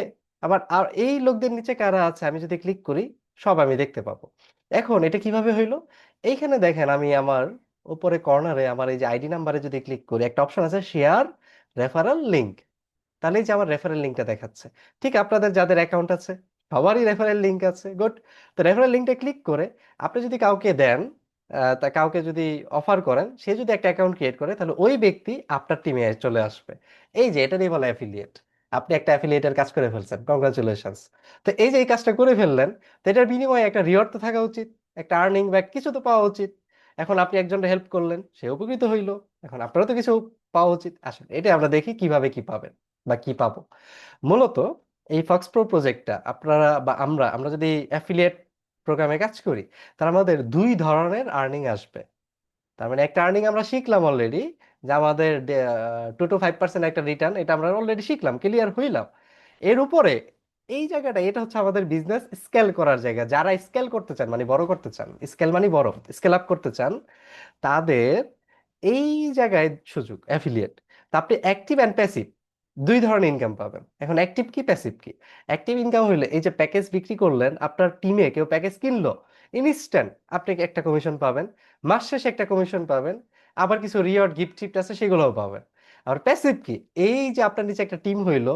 আবার আর এই লোকদের নিচে কারা আছে আমি যদি ক্লিক করি, সব আমি দেখতে পাবো। এখন এটা কিভাবে হইলো? এইখানে দেখেন আমি আমার উপরে কর্নারে আমার এই যে আইডি নাম্বারে যদি ক্লিক করি, একটা অপশন আছে শেয়ার রেফারেল লিংক। তাহলে এই যে আমার রেফারেল লিঙ্কটা দেখাচ্ছে। ঠিক আপনাদের যাদের অ্যাকাউন্ট আছে সবারই রেফারেল লিঙ্ক আছে, গুড। তো রেফারেল লিঙ্কটা ক্লিক করে আপনি যদি কাউকে দেন, তা কাউকে যদি অফার করেন, সে যদি একটা অ্যাকাউন্ট ক্রিয়েট করে, তাহলে ওই ব্যক্তি আপনার টিমে চলে আসবে। এই যে এটারই বলে অ্যাফিলিয়েট। আপনি একটা অ্যাফিলিয়েটের কাজ করে ফেলছেন, কংগ্রাচুলেশনস। তো এই যে এই কাজটা করে ফেললেন, তো এটার বিনিময়ে একটা রিওয়ার্ড তো থাকা উচিত, একটা আর্নিং ব্যাক কিছু তো পাওয়া উচিত। এখন আপনি একজনকে হেল্প করলেন, সে উপকৃত হইলো, এখন আপনারও তো কিছু পাওয়া উচিত। আসলে এটা আমরা দেখি কিভাবে কি পাবেন বা কি পাবো। মূলত এই ফক্স প্রো প্রজেক্টটা আপনারা বা আমরা আমরা যদি অ্যাফিলিয়েট প্রোগ্রামে কাজ করি, তার আমাদের 2 ধরনের আর্নিং আসবে। তার মানে একটা আর্নিং আমরা শিখলাম অলরেডি, যে আমাদের 2 to 5% একটা রিটার্ন, এটা আমরা অলরেডি শিখলাম, ক্লিয়ার হইলাম। এর উপরে এই জায়গাটা, এটা হচ্ছে আমাদের বিজনেস স্কেল করার জায়গা। যারা স্কেল করতে চান মানে বড় করতে চান, স্কেল মানে বড়, স্কেল আপ করতে চান, তাদের এই জায়গায় সুযোগ অ্যাফিলিয়েট। তা আপনি অ্যাক্টিভ অ্যান্ড প্যাসিভ দুই ধরনের ইনকাম পাবেন। এখন অ্যাক্টিভ কি প্যাসিভ কি? অ্যাক্টিভ ইনকাম হইলে এই যে প্যাকেজ বিক্রি করলেন, আপনার টিমে কেউ প্যাকেজ কিনলো, ইনস্ট্যান্ট আপনি একটা কমিশন পাবেন, মাস শেষে একটা কমিশন পাবেন, আবার কিছু রিওয়ার্ড গিফট টিফট আছে সেগুলোও পাবেন। আর প্যাসিভ কি? এই যে আপনার নিচে একটা টিম হইলো,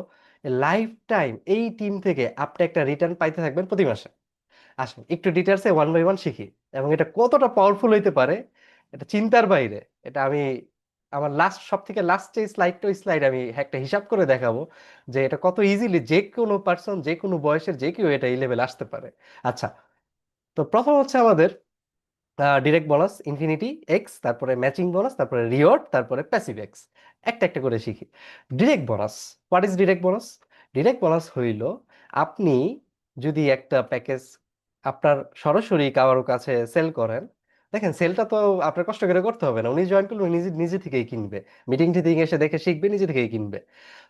লাইফ টাইম এই টিম থেকে আপনি একটা রিটার্ন পাইতে থাকবেন প্রতি মাসে। আসুন একটু ডিটেলসে ওয়ান বাই ওয়ান শিখি, এবং এটা কতটা পাওয়ারফুল হইতে পারে এটা চিন্তার বাইরে। এটা আমি আমার লাস্ট, সব থেকে লাস্ট যে স্লাইড, ওই স্লাইড আমি একটা হিসাব করে দেখাবো যে এটা কত ইজিলি যে কোনো পার্সন, যে কোনো বয়সের যে কেউ এটা এই লেভেলে আসতে পারে। আচ্ছা, তো প্রথম হচ্ছে আমাদের ডিরেক্ট বোনাস ইনফিনিটি এক্স, তারপরে ম্যাচিং বোনাস, তারপরে রিওয়ার্ড, তারপরে প্যাসিভ এক্স। একটা একটা করে শিখি। Direct bonus, what is direct bonus? Direct bonus হইল, আপনি যদি একটা প্যাকেজ আপনার সরাসরি কারোর কাছে সেল করেন, দেখেন সেলটা তো আপনার কষ্ট করে করতে হবে না, উনি জয়েন করলে উনি নিজে নিজে থেকেই কিনবে, মিটিং টিটিং এসে দেখে শিখবে, নিজে থেকেই কিনবে।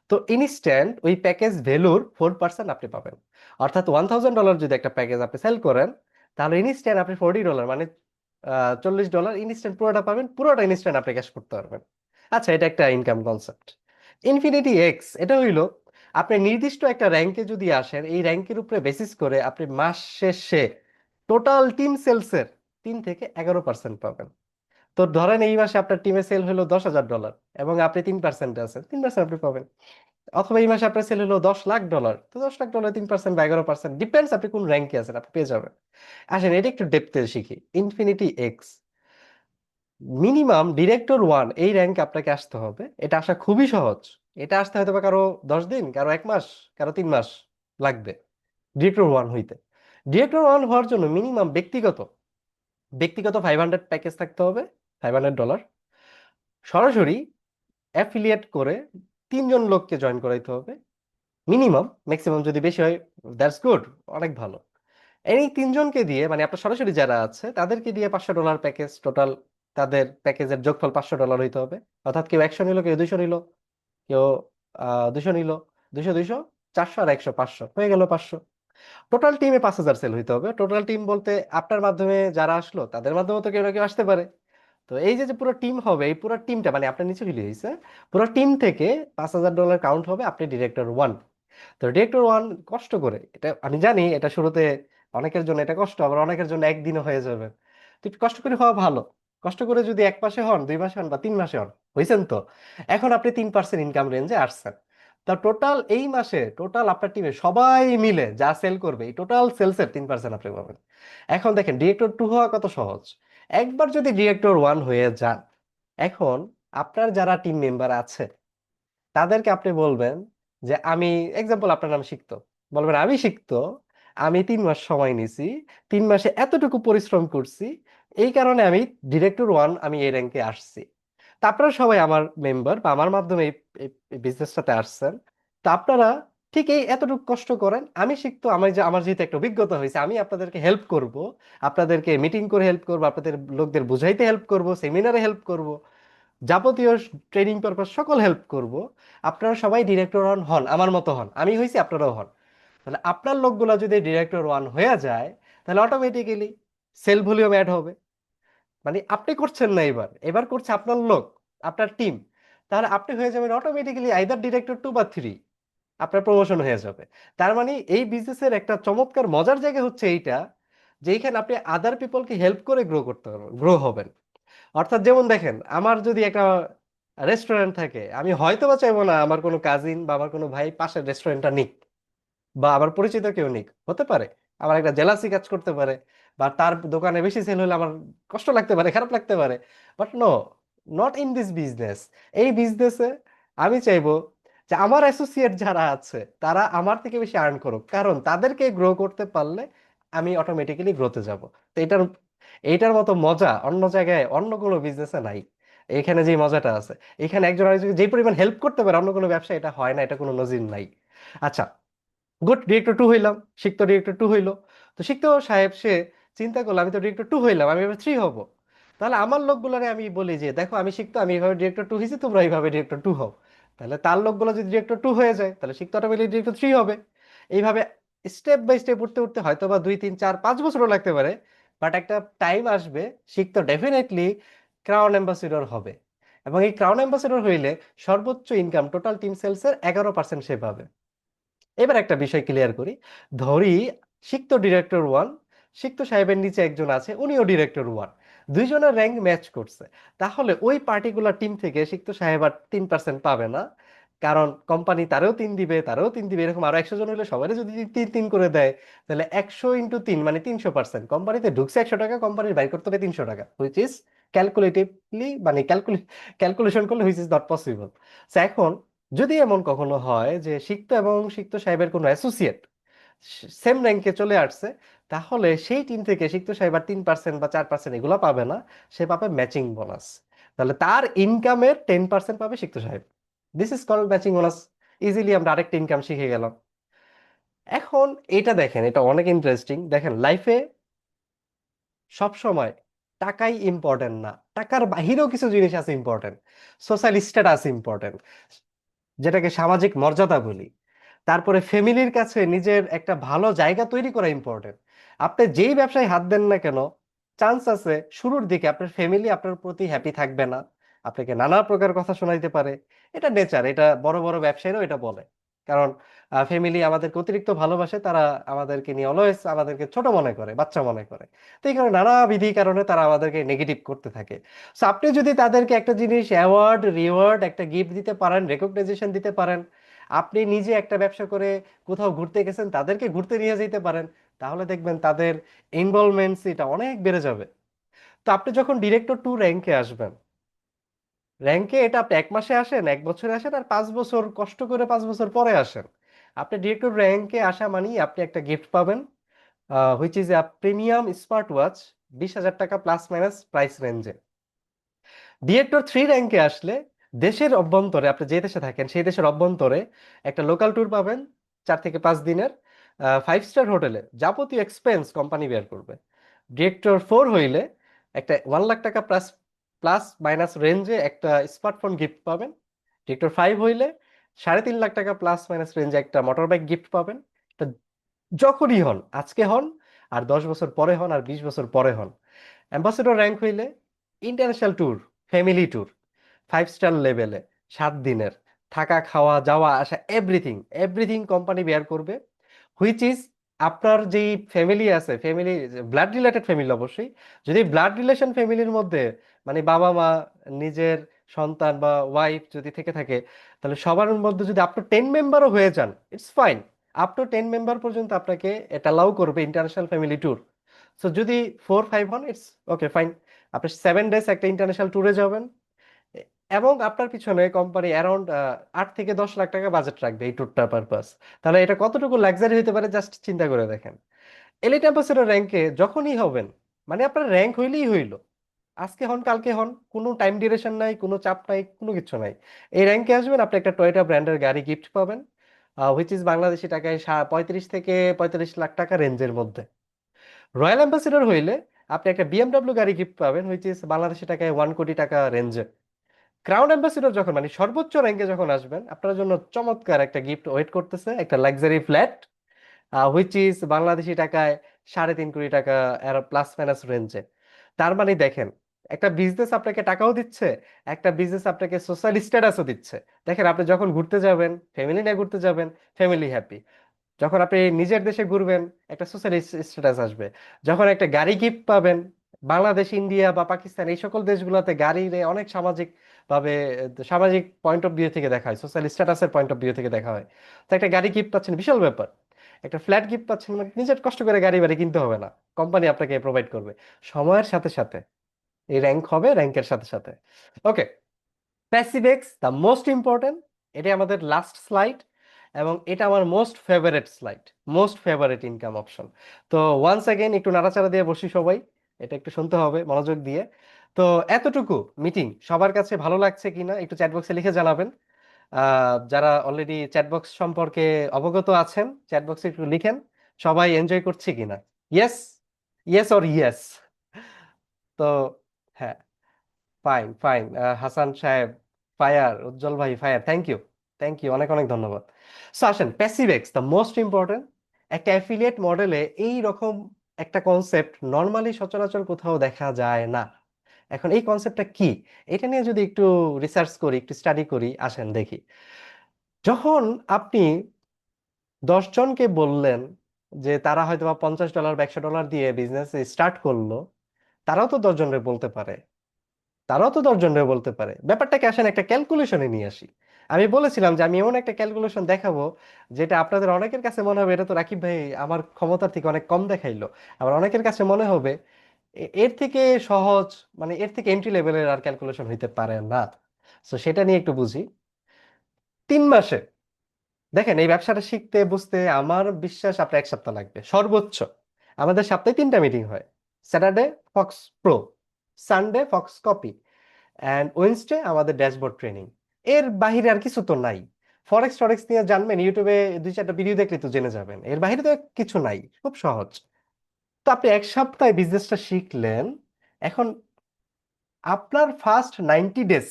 তো ইনস্ট্যান্ট ওই প্যাকেজ ভ্যালুর 4% আপনি পাবেন। অর্থাৎ $1000 যদি একটা প্যাকেজ আপনি সেল করেন, তাহলে ইনস্ট্যান্ট আপনি $40 মানে $40 ইনস্ট্যান্ট পুরোটা পাবেন, পুরোটা ইনস্ট্যান্ট আপনি ক্যাশ করতে পারবেন। আচ্ছা, এটা একটা ইনকাম কনসেপ্ট। ইনফিনিটি এক্স, এটা হইলো আপনি নির্দিষ্ট একটা র্যাঙ্কে যদি আসেন, এই র্যাঙ্কের উপরে বেসিস করে আপনি মাস শেষে টোটাল টিম সেলসের 3 থেকে 11% পাবেন। তো ধরেন এই মাসে আপনার টিমে সেল হলো $10,000 এবং আপনি 3% আছেন, 3% আপনি পাবেন। অথবা এই মাসে আপনার সেল হলো $10 লাখ, তো $10 লাখ 3% বা 11%, ডিপেন্ডস আপনি কোন র্যাঙ্কে আছেন, আপনি পেয়ে যাবেন। আসেন এটা একটু ডেপথে শিখি। Infinity x, minimum director one এই র্যাঙ্কে আপনাকে আসতে হবে। এটা আসা খুবই সহজ। এটা আসতে হয়তো বা কারো 10 দিন, কারো 1 মাস, কারো 3 মাস লাগবে ডিরেক্টর ওয়ান হইতে। ডিরেক্টর ওয়ান হওয়ার জন্য মিনিমাম ব্যক্তিগত ব্যক্তিগত 500 প্যাকেজ থাকতে হবে, $500। সরাসরি অ্যাফিলিয়েট করে 3 জন লোককে জয়েন করাইতে হবে মিনিমাম। ম্যাক্সিমাম যদি বেশি হয় দ্যাটস গুড, অনেক ভালো। এই 3 জনকে দিয়ে, মানে আপনার সরাসরি যারা আছে তাদেরকে দিয়ে $500 প্যাকেজ টোটাল, তাদের প্যাকেজের যোগফল $500 হইতে হবে। অর্থাৎ কেউ 100 নিল, কেউ 200 নিল, কেউ 200 নিল, 200 200, 400 আর 100 500 হয়ে গেল 500। টোটাল টিমে 5,000 সেল হইতে হবে। টোটাল টিম বলতে আপনার মাধ্যমে যারা আসলো তাদের মাধ্যমে তো কেউ না কেউ আসতে পারে। তো এই যে যে পুরো টিম হবে, এই পুরো টিমটা মানে আপনার নিচে ফিরে হয়েছে, পুরো টিম থেকে $5,000 কাউন্ট হবে, আপনি ডিরেক্টর ওয়ান। তো ডিরেক্টর ওয়ান কষ্ট করে, এটা আমি জানি এটা শুরুতে অনেকের জন্য এটা কষ্ট, আবার অনেকের জন্য একদিনও হয়ে যাবে। তো একটু কষ্ট করে হওয়া ভালো। কষ্ট করে যদি 1 মাসে হন, 2 মাসে হন বা 3 মাসে হন, হয়েছেন তো। এখন আপনি 3% ইনকাম রেঞ্জে আসছেন। তা টোটাল এই মাসে টোটাল আপনার টিমে সবাই মিলে যা সেল করবে, এই টোটাল সেলসের 3% আপনি পাবেন। এখন দেখেন ডিরেক্টর টু হওয়া কত সহজ। একবার যদি ডিরেক্টর ওয়ান হয়ে যান, এখন আপনার যারা টিম মেম্বার আছে তাদেরকে আপনি বলবেন যে আমি, এক্সাম্পল আপনার নাম সিক্ত, বলবেন আমি সিক্ত, আমি 3 মাস সময় নিছি, 3 মাসে এতটুকু পরিশ্রম করছি, এই কারণে আমি ডিরেক্টর ওয়ান, আমি এই র্যাঙ্কে আসছি। তা আপনারা সবাই আমার মেম্বার বা আমার মাধ্যমে এই বিজনেসটাতে আসছেন। তা আপনারা ঠিক এই এতটুকু কষ্ট করেন, আমি শিখতো, আমি যে আমার যেহেতু একটা অভিজ্ঞতা হয়েছে, আমি আপনাদেরকে হেল্প করব, আপনাদেরকে মিটিং করে হেল্প করব, আপনাদের লোকদের বুঝাইতে হেল্প করব, সেমিনারে হেল্প করব, যাবতীয় ট্রেনিং পারপাস সকল হেল্প করব। আপনারা সবাই ডিরেক্টর ওয়ান হন, আমার মতো হন, আমি হয়েছি আপনারাও হন। তাহলে আপনার লোকগুলা যদি ডিরেক্টর ওয়ান হয়ে যায়, তাহলে অটোমেটিক্যালি সেল ভলিউম অ্যাড হবে। মানে আপনি করছেন না, এবার এবার করছে আপনার লোক, আপনার টিম। তাহলে আপনি হয়ে যাবেন অটোমেটিক্যালি আইদার ডিরেক্টর 2 বা 3, আপনার প্রমোশন হয়ে যাবে। তার মানে এই বিজনেসের একটা চমৎকার মজার জায়গা হচ্ছে এইটা, যে এইখানে আপনি আদার পিপলকে হেল্প করে গ্রো করতে পারবেন, গ্রো হবেন। অর্থাৎ যেমন দেখেন, আমার যদি একটা রেস্টুরেন্ট থাকে, আমি হয়তো বা চাইবো না আমার কোনো কাজিন বা আমার কোনো ভাই পাশের রেস্টুরেন্টটা নিক, বা আমার পরিচিত কেউ নিক, হতে পারে আমার একটা জেলাসি কাজ করতে পারে, বা তার দোকানে বেশি সেল হলে আমার কষ্ট লাগতে পারে, খারাপ লাগতে পারে। But no, not in this business. এই বিজনেসে আমি চাইবো যে আমার অ্যাসোসিয়েট যারা আছে তারা আমার থেকে বেশি আর্ন করুক, কারণ তাদেরকে গ্রো করতে পারলে আমি অটোমেটিক্যালি গ্রোতে যাব। তো এটার এইটার মতো মজা অন্য জায়গায় অন্য কোনো বিজনেসে নাই। এখানে যে মজাটা আছে, এখানে একজন আরেকজনকে যে পরিমাণ হেল্প করতে পারে, অন্য কোনো ব্যবসা এটা হয় না, এটা কোনো নজির নাই। আচ্ছা, গুড, ডিরেক্টর টু হইলাম, শিখতো ডিরেক্টর টু হইলো। তো শিখতো সাহেব সে চিন্তা করলো আমি তো ডিরেক্টর টু হইলাম, আমি এবার 3 হব। তাহলে আমার লোকগুলোরে আমি বলি যে দেখো আমি শিখতো, আমি এইভাবে ডিরেক্টর টু হয়েছি, তোমরা এইভাবে ডিরেক্টর টু হও। তাহলে তার লোকগুলো যদি ডিরেক্টর টু হয়ে যায় তাহলে শিখতে অটোমেটিক ডিরেক্টর থ্রি হবে। এইভাবে স্টেপ বাই স্টেপ উঠতে উঠতে হয়তো বা 2 3 4 5 বছরও লাগতে পারে, বাট একটা টাইম আসবে শিখতে ডেফিনেটলি ক্রাউন অ্যাম্বাসিডর হবে। এবং এই ক্রাউন অ্যাম্বাসিডর হইলে সর্বোচ্চ ইনকাম টোটাল টিম সেলসের 11% সে পাবে। এবার একটা বিষয় ক্লিয়ার করি, ধরি সিক্ত ডিরেক্টর ওয়ান, সিক্ত সাহেবের নিচে একজন আছে উনিও ডিরেক্টর ওয়ান, দুইজনের র্যাঙ্ক ম্যাচ করছে, তাহলে ওই পার্টিকুলার টিম থেকে সিক্ত সাহেব আর 3% পাবে না। কারণ কোম্পানি তারও 3 দিবে, তারও 3 দিবে, এরকম আরো 100 জন হলে সবাই যদি 3 3 করে দেয়, তাহলে 100 × 3 মানে 300%। কোম্পানিতে ঢুকছে 100 টাকা, কোম্পানির বাইর করতে হবে 300 টাকা, হুইচ ইজ ক্যালকুলেটিভলি মানে ক্যালকুলেশন করলে হুইচ ইজ নট পসিবল। এখন যদি এমন কখনো হয় যে সিক্ত এবং সিক্ত সাহেবের কোনো অ্যাসোসিয়েট সেম র্যাঙ্কে চলে আসছে, তাহলে সেই টিম থেকে সিক্ত সাহেব আর 3% বা 4% এগুলো পাবে না, সে পাবে ম্যাচিং বোনাস। তাহলে তার ইনকামের 10% পাবে সিক্ত সাহেব। This is called matching bonus. Easily আমরা আরেকটা ইনকাম শিখে গেলাম। এখন এটা দেখেন, এটা অনেক ইন্টারেস্টিং। দেখেন লাইফে সব সময় টাকাই ইম্পর্টেন্ট না, টাকার বাহিরেও কিছু জিনিস আছে ইম্পর্টেন্ট। সোশ্যাল স্ট্যাটাস ইম্পর্টেন্ট, যেটাকে সামাজিক মর্যাদা বলি। তারপরে ফ্যামিলির কাছে নিজের একটা ভালো জায়গা তৈরি করা ইম্পর্টেন্ট। আপনি যেই ব্যবসায় হাত দেন না কেন, চান্স আছে শুরুর দিকে আপনার ফ্যামিলি আপনার প্রতি হ্যাপি থাকবে না, আপনাকে নানা প্রকার কথা শোনাইতে পারে। এটা নেচার, এটা বড় বড় ব্যবসায়ীরাও এটা বলে। কারণ ফ্যামিলি আমাদেরকে অতিরিক্ত ভালোবাসে, তারা আমাদেরকে নিয়ে অলওয়েজ আমাদেরকে ছোট মনে করে, বাচ্চা মনে করে। তো এই কারণে নানাবিধি কারণে তারা আমাদেরকে নেগেটিভ করতে থাকে। সো আপনি যদি তাদেরকে একটা জিনিস অ্যাওয়ার্ড রিওয়ার্ড একটা গিফট দিতে পারেন, রেকগনাইজেশন দিতে পারেন, আপনি নিজে একটা ব্যবসা করে কোথাও ঘুরতে গেছেন তাদেরকে ঘুরতে নিয়ে যেতে পারেন, তাহলে দেখবেন তাদের ইনভলভমেন্টস এটা অনেক বেড়ে যাবে। তো আপনি যখন ডিরেক্টর টু র্যাঙ্কে আসবেন, র্যাঙ্কে এটা আপনি 1 মাসে আসেন, 1 বছরে আসেন, আর 5 বছর কষ্ট করে 5 বছর পরে আসেন, আপনি ডিরেক্টর র্যাঙ্কে আসা মানেই আপনি একটা গিফট পাবেন, which is a premium smart watch, 20,000 টাকা প্লাস মাইনাস প্রাইস রেঞ্জে। ডিরেক্টর থ্রি র্যাঙ্কে আসলে দেশের অভ্যন্তরে, আপনি যে দেশে থাকেন সেই দেশের অভ্যন্তরে একটা লোকাল ট্যুর পাবেন 4 থেকে 5 দিনের, 5 স্টার হোটেলে, যাবতীয় এক্সপেন্স কোম্পানি বের করবে। ডিরেক্টর ফোর হইলে একটা 1 লাখ টাকা প্লাস প্লাস মাইনাস রেঞ্জে একটা স্মার্টফোন গিফট পাবেন। ডিরেক্টর ফাইভ হইলে 3.5 লাখ টাকা প্লাস মাইনাস রেঞ্জে একটা মোটর বাইক গিফট পাবেন। এটা যখনই হন, আজকে হন, আর 10 বছর পরে হন, আর 20 বছর পরে হন। অ্যাম্বাসেডর র্যাঙ্ক হইলে international tour, family tour, 5 star লেভেলে, 7 দিনের, থাকা খাওয়া যাওয়া আসা এভরিথিং, এভরিথিং কোম্পানি বেয়ার করবে। হুইচ ইজ আপনার যেই ফ্যামিলি আছে, ফ্যামিলি ব্লাড রিলেটেড ফ্যামিলি অবশ্যই, যদি ব্লাড রিলেশন ফ্যামিলির মধ্যে মানে বাবা মা, নিজের সন্তান বা ওয়াইফ যদি থেকে থাকে, তাহলে সবার মধ্যে যদি আপ টু 10 মেম্বারও হয়ে যান, it's fine. Up to 10 member পর্যন্ত আপনাকে এটা অ্যালাউ করবে ইন্টারন্যাশনাল ফ্যামিলি ট্যুর। সো যদি 4 5 হন, ইটস ওকে ফাইন, আপনি 7 ডেজ একটা ইন্টারন্যাশনাল ট্যুরে যাবেন। এ- এবং আপনার পিছনে কোম্পানি অ্যারাউন্ড 8 থেকে 10 লাখ টাকা বাজেট রাখবে এই ট্যুরটার পারপাস। তাহলে এটা কতটুকু লাক্সারি হতে পারে জাস্ট চিন্তা করে দেখেন। এলিট অ্যাম্বাসেডর র্যাঙ্কে যখনই হবেন, মানে আপনার র্যাঙ্ক হইলেই হইলো, আজকে হন কালকে হন, কোনো টাইম ডিউরেশন নাই, কোনো চাপ নাই, কোনো কিছু নাই। এই র্যাঙ্কে আসবেন, আপনি একটা টয়োটা ব্র্যান্ডের গাড়ি গিফট পাবেন, হুইচ ইজ বাংলাদেশি টাকায় 35 থেকে 45 লাখ টাকা রেঞ্জের মধ্যে। রয়্যাল অ্যাম্বাসেডর হইলে আপনি একটা বিএমডব্লিউ গাড়ি গিফট পাবেন, হুইচ ইজ বাংলাদেশি টাকায় 1 কোটি টাকা রেঞ্জে। ক্রাউন অ্যাম্বাসেডর যখন মানে সর্বোচ্চ র্যাঙ্কে যখন আসবেন, আপনার জন্য চমৎকার একটা গিফট ওয়েট করতেছে, একটা luxury flat, which is Bangladeshi টাকায় 3.5 কোটি টাকা, এর প্লাস মাইনাস রেঞ্জে। তার মানে দেখেন, একটা বিজনেস আপনাকে টাকাও দিচ্ছে, একটা বিজনেস আপনাকে সোশ্যাল স্ট্যাটাসও দিচ্ছে। দেখেন আপনি যখন ঘুরতে যাবেন, ফ্যামিলি নিয়ে ঘুরতে যাবেন, ফ্যামিলি হ্যাপি। যখন আপনি নিজের দেশে ঘুরবেন, একটা সোশ্যাল স্ট্যাটাস আসবে। যখন একটা গাড়ি গিফট পাবেন, বাংলাদেশ, ইন্ডিয়া বা পাকিস্তান এই সকল দেশগুলোতে গাড়ির অনেক সামাজিক ভাবে, সামাজিক পয়েন্ট অফ ভিউ থেকে দেখা হয়, সোশ্যাল স্ট্যাটাসের পয়েন্ট অফ ভিউ থেকে দেখা হয়। তো একটা গাড়ি গিফট পাচ্ছেন, বিশাল ব্যাপার। একটা ফ্ল্যাট গিফট পাচ্ছেন, মানে নিজের কষ্ট করে গাড়ি বাড়ি কিনতে হবে না, কোম্পানি আপনাকে প্রোভাইড করবে। সময়ের সাথে সাথে এই র্যাঙ্ক হবে, র্যাঙ্কের সাথে সাথে। ওকে, প্যাসিভেক্স দ্য মোস্ট ইম্পর্টেন্ট, এটাই আমাদের লাস্ট স্লাইড, এবং এটা আমার most favourite slide, most favourite income option. তো ওয়ান্স অ্যাগেন একটু নাড়াচাড়া দিয়ে বসি সবাই, এটা একটু শুনতে হবে মনোযোগ দিয়ে। তো এতটুকু মিটিং সবার কাছে ভালো লাগছে কিনা একটু চ্যাট বক্সে লিখে জানাবেন। যারা অলরেডি চ্যাট বক্স সম্পর্কে অবগত আছেন, চ্যাট বক্সে একটু লিখেন সবাই এনজয় করছে কিনা। Yes, yes or yes. তো হ্যাঁ, ফাইন ফাইন। হাসান সাহেব, ফায়ার, উজ্জ্বল ভাই fire, thank you, thank you, অনেক অনেক ধন্যবাদ। সো আসেন, passive X the most important. একটা অ্যাফিলিয়েট মডেলে এই রকম একটা কনসেপ্ট নর্মালি সচরাচর কোথাও দেখা যায় না। এখন এই কনসেপ্টটা কি, এটা নিয়ে যদি একটু রিসার্চ করি, একটু স্টাডি করি, আসেন দেখি। যখন আপনি 10 জনকে বললেন যে তারা হয়তো বা $50 বা $100 দিয়ে বিজনেস স্টার্ট করলো, তারাও তো 10 জনকে বলতে পারে, তারাও তো 10 জনকে বলতে পারে। ব্যাপারটাকে আসেন একটা ক্যালকুলেশনে নিয়ে আসি। আমি বলেছিলাম যে আমি এমন একটা ক্যালকুলেশন দেখাবো যেটা আপনাদের অনেকের কাছে মনে হবে এটা তো রাকিব ভাই আমার ক্ষমতার থেকে অনেক কম দেখাইলো। আবার অনেকের কাছে মনে হবে এর থেকে সহজ, মানে এর থেকে এন্ট্রি লেভেলের আর ক্যালকুলেশন হইতে পারে না। তো সেটা নিয়ে একটু বুঝি। 3 মাসে, দেখেন এই ব্যবসাটা শিখতে বুঝতে আমার বিশ্বাস আপনার 1 সপ্তাহ লাগবে সর্বোচ্চ। আমাদের সপ্তাহে 3টা মিটিং হয়। Saturday Fox pro, Sunday Fox copy, and Wednesday আমাদের ড্যাশবোর্ড ট্রেনিং। এর বাইরে আর কিছু তো নাই। ফরেক্স টরেক্স নিয়ে জানবেন, ইউটিউবে 2-4টা ভিডিও দেখলে তো জেনে যাবেন, এর বাইরে তো কিছু নাই, খুব সহজ। তো আপনি 1 সপ্তাহে বিজনেসটা শিখলেন। এখন আপনার ফার্স্ট 90 ডেজ,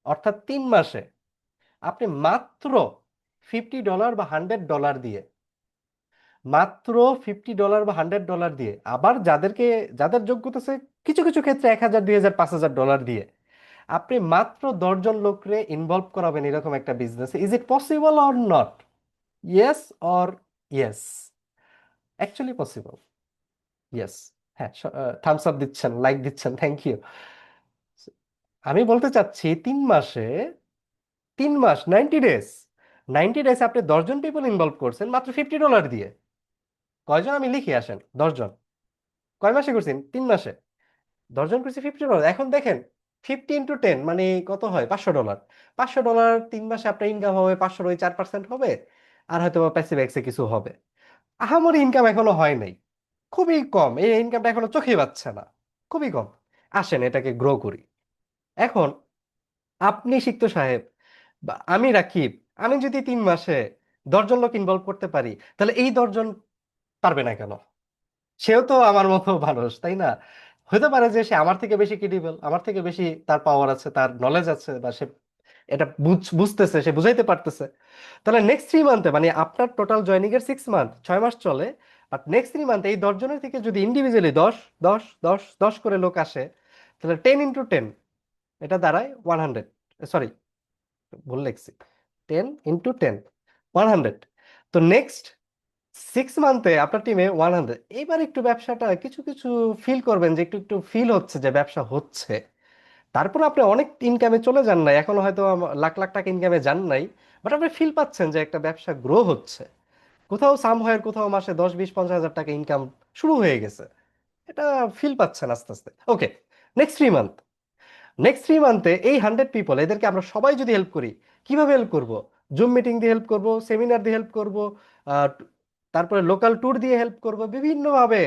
অর্থাৎ 3 মাসে, আপনি মাত্র $50 বা $100 দিয়ে, মাত্র $50 বা $100 দিয়ে, আবার যাদের যোগ্যতা আছে কিছু কিছু ক্ষেত্রে 1,000, 2,000, $5,000 দিয়ে আপনি মাত্র 10 জন লোকরে ইনভলভ করাবেন এরকম একটা business. Is it possible or not? Yes or yes? Actually possible. Yes. হ্যাঁ, থামস আপ দিচ্ছেন, লাইক দিচ্ছেন, থ্যাংক ইউ। আমি বলতে চাচ্ছি 3 মাসে, 3 মাস 90 ডেজ, 90 ডেজ আপনি 10 জন পিপল ইনভলভ করছেন মাত্র $50 দিয়ে। কয়জন আমি লিখি, আসেন, 10 জন। কয় মাসে করছেন? 3 মাসে। 10 জন করছি $50। এখন দেখেন 50 × 10 মানে কত হয়? $500। $500 3 মাসে আপনার ইনকাম হবে 500, ওই 4% হবে। আর হয়তো প্যাসিভ এক্সে কিছু হবে। আহামরি ইনকাম এখনো হয় নাই, খুবই কম, এই ইনকামটা এখনো চোখে পাচ্ছে না, খুবই কম। আসেন এটাকে গ্রো করি। এখন আপনি সিক্ত সাহেব বা আমি রাকিব, আমি যদি 3 মাসে 10 জন লোক ইনভলভ করতে পারি, তাহলে এই 10 জন পারবে না কেন? সেও তো আমার মতো মানুষ, তাই না? হতে পারে যে সে আমার থেকে বেশি ক্রেডিবল, আমার থেকে বেশি তার পাওয়ার আছে, তার নলেজ আছে, বা সে এটা বুঝতেছে, সে বুঝাইতে পারতেছে। তাহলে নেক্সট 3 মান্থে, মানে আপনার টোটাল জয়নিং এর 6 মান্থ, 6 মাস চলে, বাট নেক্সট 3 মান্থে এই 10 জনের থেকে যদি ইন্ডিভিজুয়ালি 10 10 10 10 করে লোক আসে, তাহলে 10 × 10, এটা দাঁড়ায় 100। সরি, ভুল লিখছি, 10 × 10, 100। তো নেক্সট 6 মান্থে আপনার টিমে 100। এবার একটু ব্যবসাটা কিছু কিছু ফিল করবেন, যে একটু একটু ফিল হচ্ছে যে ব্যবসা হচ্ছে। তারপর আপনি অনেক ইনকামে চলে যান নাই, এখনো হয়তো লাখ লাখ টাকা ইনকামে যান নাই, বাট আপনি ফিল পাচ্ছেন যে একটা ব্যবসা গ্রো হচ্ছে। কোথাও সামহাওয়ার কোথাও মাসে 10, 20, 50 হাজার টাকা ইনকাম শুরু হয়ে গেছে। এটা ফিল পাচ্ছেন আস্তে আস্তে। ওকে, নেক্সট 3 মান্থ, নেক্সট 3 মান্থে এই 100 পিপল, এদেরকে আমরা সবাই যদি হেল্প করি, কিভাবে হেল্প করব? জুম মিটিং দিয়ে হেল্প করব, সেমিনার দিয়ে হেল্প করব, তারপরে লোকাল ট্যুর দিয়ে হেল্প করব, বিভিন্নভাবে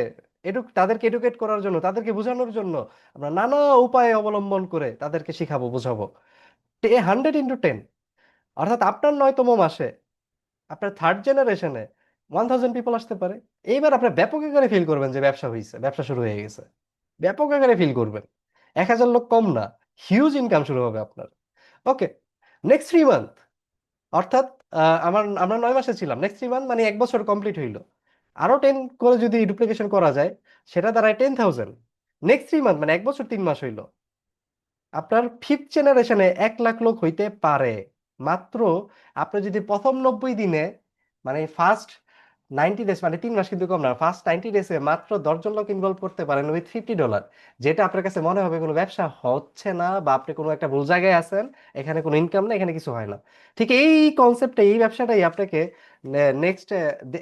তাদেরকে এডুকেট করার জন্য, তাদেরকে বোঝানোর জন্য আমরা নানা উপায় অবলম্বন করে তাদেরকে শিখাবো, বোঝাবো। তো এই 100 × 10, অর্থাৎ আপনার 9তম মাসে আপনার থার্ড জেনারেশনে 1,000 পিপল আসতে পারে। এইবার আপনি ব্যাপক আকারে ফিল করবেন যে ব্যবসা হয়েছে, ব্যবসা শুরু হয়ে গেছে। ব্যাপক আকারে ফিল করবেন, 1,000 লোক কম না, হিউজ ইনকাম শুরু হবে আপনার। ওকে, নেক্সট 3 মান্থ, অর্থাৎ আমরা 9 মাসে ছিলাম, নেক্সট 3 মান্থ মানে 1 বছর কমপ্লিট হইলো। আরো 10 করে যদি ডুপ্লিকেশন করা যায়, সেটা দাঁড়ায় 10,000। নেক্সট 3 মান্থ মানে 1 বছর 3 মাস হইলো, আপনার ফিফথ জেনারেশনে 1 লাখ লোক হইতে পারে। মাত্র আপনি যদি প্রথম 90 দিনে, মানে ফার্স্ট 90 ডেজ, মানে 3 মাস কিন্তু কম না, ফার্স্ট 90 ডেজে মাত্র 10 জন লোক ইনভলভ করতে পারেন উইথ $50, যেটা আপনার কাছে মনে হবে কোনো ব্যবসা হচ্ছে না, বা আপনি কোনো একটা ভুল জায়গায় আছেন, এখানে কোনো ইনকাম না, এখানে কিছু হয় না। ঠিক এই কনসেপ্টে, এই ব্যবসাটাই আপনাকে নেক্সট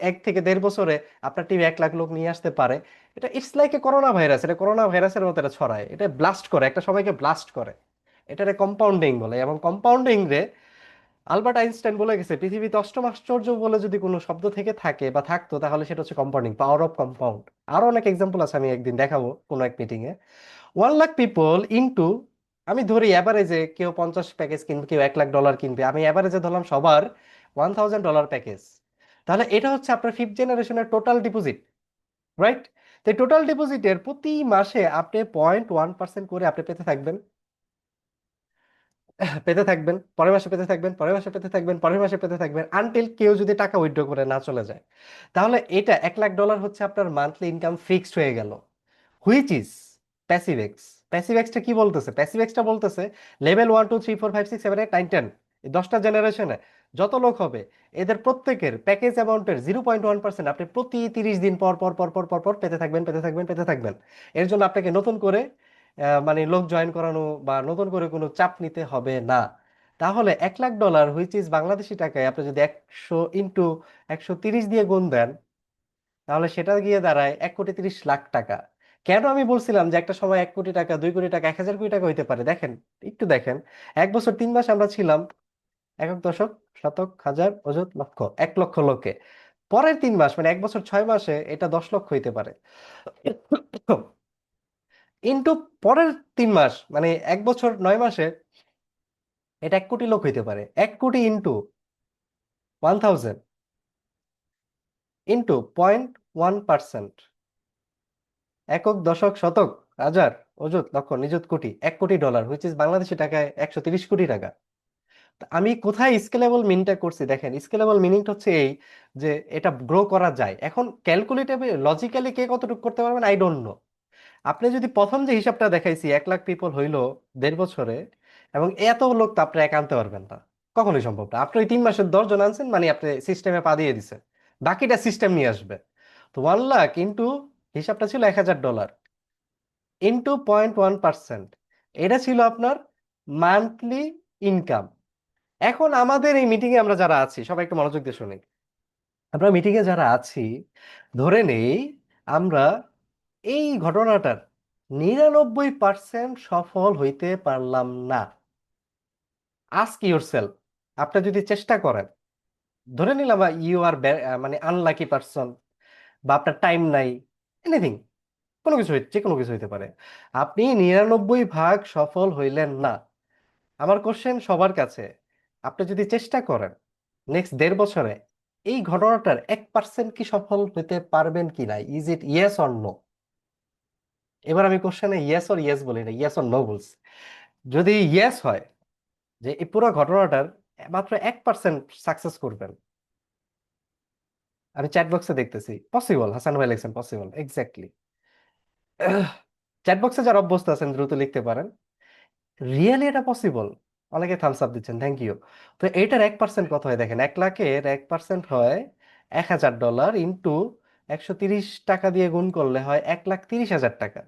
1 থেকে 1.5 বছরে আপনার টিম 1 লাখ লোক নিয়ে আসতে পারে। এটা it's like a corona virus, এটা করোনা ভাইরাসের মতো এটা ছড়ায়, এটা ব্লাস্ট করে, একটা সময়কে ব্লাস্ট করে। এটারে কম্পাউন্ডিং বলে, এবং কম্পাউন্ডিং রে আলবার্ট আইনস্টাইন বলে গেছে, পৃথিবীতে অষ্টম আশ্চর্য বলে যদি কোনো শব্দ থেকে থাকে বা থাকতো, তাহলে সেটা হচ্ছে কম্পাউন্ডিং, পাওয়ার অফ কম্পাউন্ড। আরো অনেক এক্সাম্পল আছে, আমি একদিন দেখাবো কোনো এক মিটিং এ। 1 লাখ পিপল ইন্টু, আমি ধরি অ্যাভারেজে কেউ 50 প্যাকেজ কিনবে, কেউ $1 লাখ কিনবে, আমি অ্যাভারেজে ধরলাম সবার $1,000 প্যাকেজ। তাহলে এটা হচ্ছে আপনার ফিফথ জেনারেশনের টোটাল ডিপোজিট, রাইট? তো টোটাল ডিপোজিটের প্রতি মাসে আপনি 0.1% করে আপনি পেতে থাকবেন, পেতে থাকবেন, পরের মাসে পেতে থাকবেন, পরের মাসে পেতে থাকবেন, পরের মাসে পেতে থাকবেন, আনটিল কেউ যদি টাকা উইথড্র করে না চলে যায়। তাহলে এটা $1,00,000 হচ্ছে আপনার মান্থলি ইনকাম ফিক্সড হয়ে গেল। Which is passive x. Passive extra কি বলতেছে? প্যাসিভ এক্সটা বলতেছে লেভেল 1 2 3 4 5 6 7 8 9 10, এই 10টা জেনারেশনে যত লোক হবে এদের প্রত্যেকের প্যাকেজ অ্যামাউন্টের 0.1% আপনি প্রতি 30 দিন পর পর পর পর পর পর পেতে থাকবেন, পেতে থাকবেন, পেতে থাকবেন। এর জন্য আপনাকে নতুন করে মানে লোক জয়েন করানো বা নতুন করে কোনো চাপ নিতে হবে না। তাহলে $1,00,000 হুইচ ইজ বাংলাদেশি টাকায় আপনি যদি 100 × 130 দিয়ে গুণ দেন, তাহলে সেটা গিয়ে দাঁড়ায় 1,30,00,000 টাকা। কেন আমি বলছিলাম যে একটা সময় 1 কোটি টাকা, 2 কোটি টাকা, 1,000 কোটি টাকা হইতে পারে? দেখেন, একটু দেখেন, 1 বছর 3 মাস আমরা ছিলাম একক, দশক, শতক, হাজার, অযুত, লক্ষ, 1 লক্ষ লোকে। পরের 3 মাস মানে 1 বছর 6 মাসে এটা 10 লক্ষ হইতে পারে। ইন্টু পরের 3 মাস মানে 1 বছর 9 মাসে এটা 1 কোটি লোক হইতে পারে। 1 কোটি ইন্টু 1,000 ইন্টু 0.1%, একক, দশক, শতক, হাজার, অযুত, লক্ষ, নিযুত, কোটি, $1 কোটি, হুইচ ইজ বাংলাদেশি টাকায় 130 কোটি টাকা। তা আমি কোথায় স্কেলেবল মিনটা করছি দেখেন, স্কেলেবল মিনিংটা হচ্ছে এই যে এটা গ্রো করা যায়। এখন ক্যালকুলেটেবল লজিক্যালি কে কতটুকু করতে পারবেন আই ডোন্ট নো। আপনি যদি প্রথম যে হিসাবটা দেখাইছি 1 লাখ পিপল হইলো 1.5 বছরে, এবং এত লোক তো আপনি একা আনতে পারবেন না, কখনোই সম্ভব না। আপনি ওই 3 মাসের 10 জন আনছেন মানে আপনি সিস্টেমে পা দিয়ে দিছেন, বাকিটা সিস্টেম নিয়ে আসবে। তো 1 লাখ ইন্টু, হিসাবটা ছিল $1,000 ইন্টু 0.1%, এটা ছিল আপনার মান্থলি ইনকাম। এখন আমাদের এই মিটিং এ আমরা যারা আছি সবাই একটু মনোযোগ দিয়ে শুনি। আমরা মিটিং এ যারা আছি, ধরে নেই আমরা এই ঘটনাটার 99% সফল হইতে পারলাম না। আস্ক ইউর সেলফ, আপনি যদি চেষ্টা করেন, ধরে নিলাম ইউ আর মানে আনলাকি পারসন, বা আপনার টাইম নাই, এনিথিং, কোনো কিছু যে কোনো কিছু হইতে পারে, আপনি 99 ভাগ সফল হইলেন না। আমার কোশ্চেন সবার কাছে, আপনি যদি চেষ্টা করেন নেক্সট 1.5 বছরে এই ঘটনাটার 1% কি সফল হতে পারবেন কি না? Is it yes or no? এবার আমি কোশ্চেনে ইয়েস অর ইয়েস বলি না, ইয়েস অর নো বলছি। যদি ইয়েস হয় যে এই পুরো ঘটনাটার মাত্র 1% সাকসেস করবেন, আমি চ্যাট বক্সে দেখতেছি পসিবল, হাসান ভাই লিখছেন পসিবল, এক্স্যাক্টলি। চ্যাট বক্সে যারা অভ্যস্ত আছেন দ্রুত লিখতে পারেন, রিয়েলি এটা পসিবল। অনেকে থামস আপ দিচ্ছেন, থ্যাংক ইউ। তো এইটার 1% কত হয় দেখেন, 1 লাখের 1% হয় $1,000 ইন্টু 130 টাকা দিয়ে গুণ করলে হয় 1,30,000 টাকা।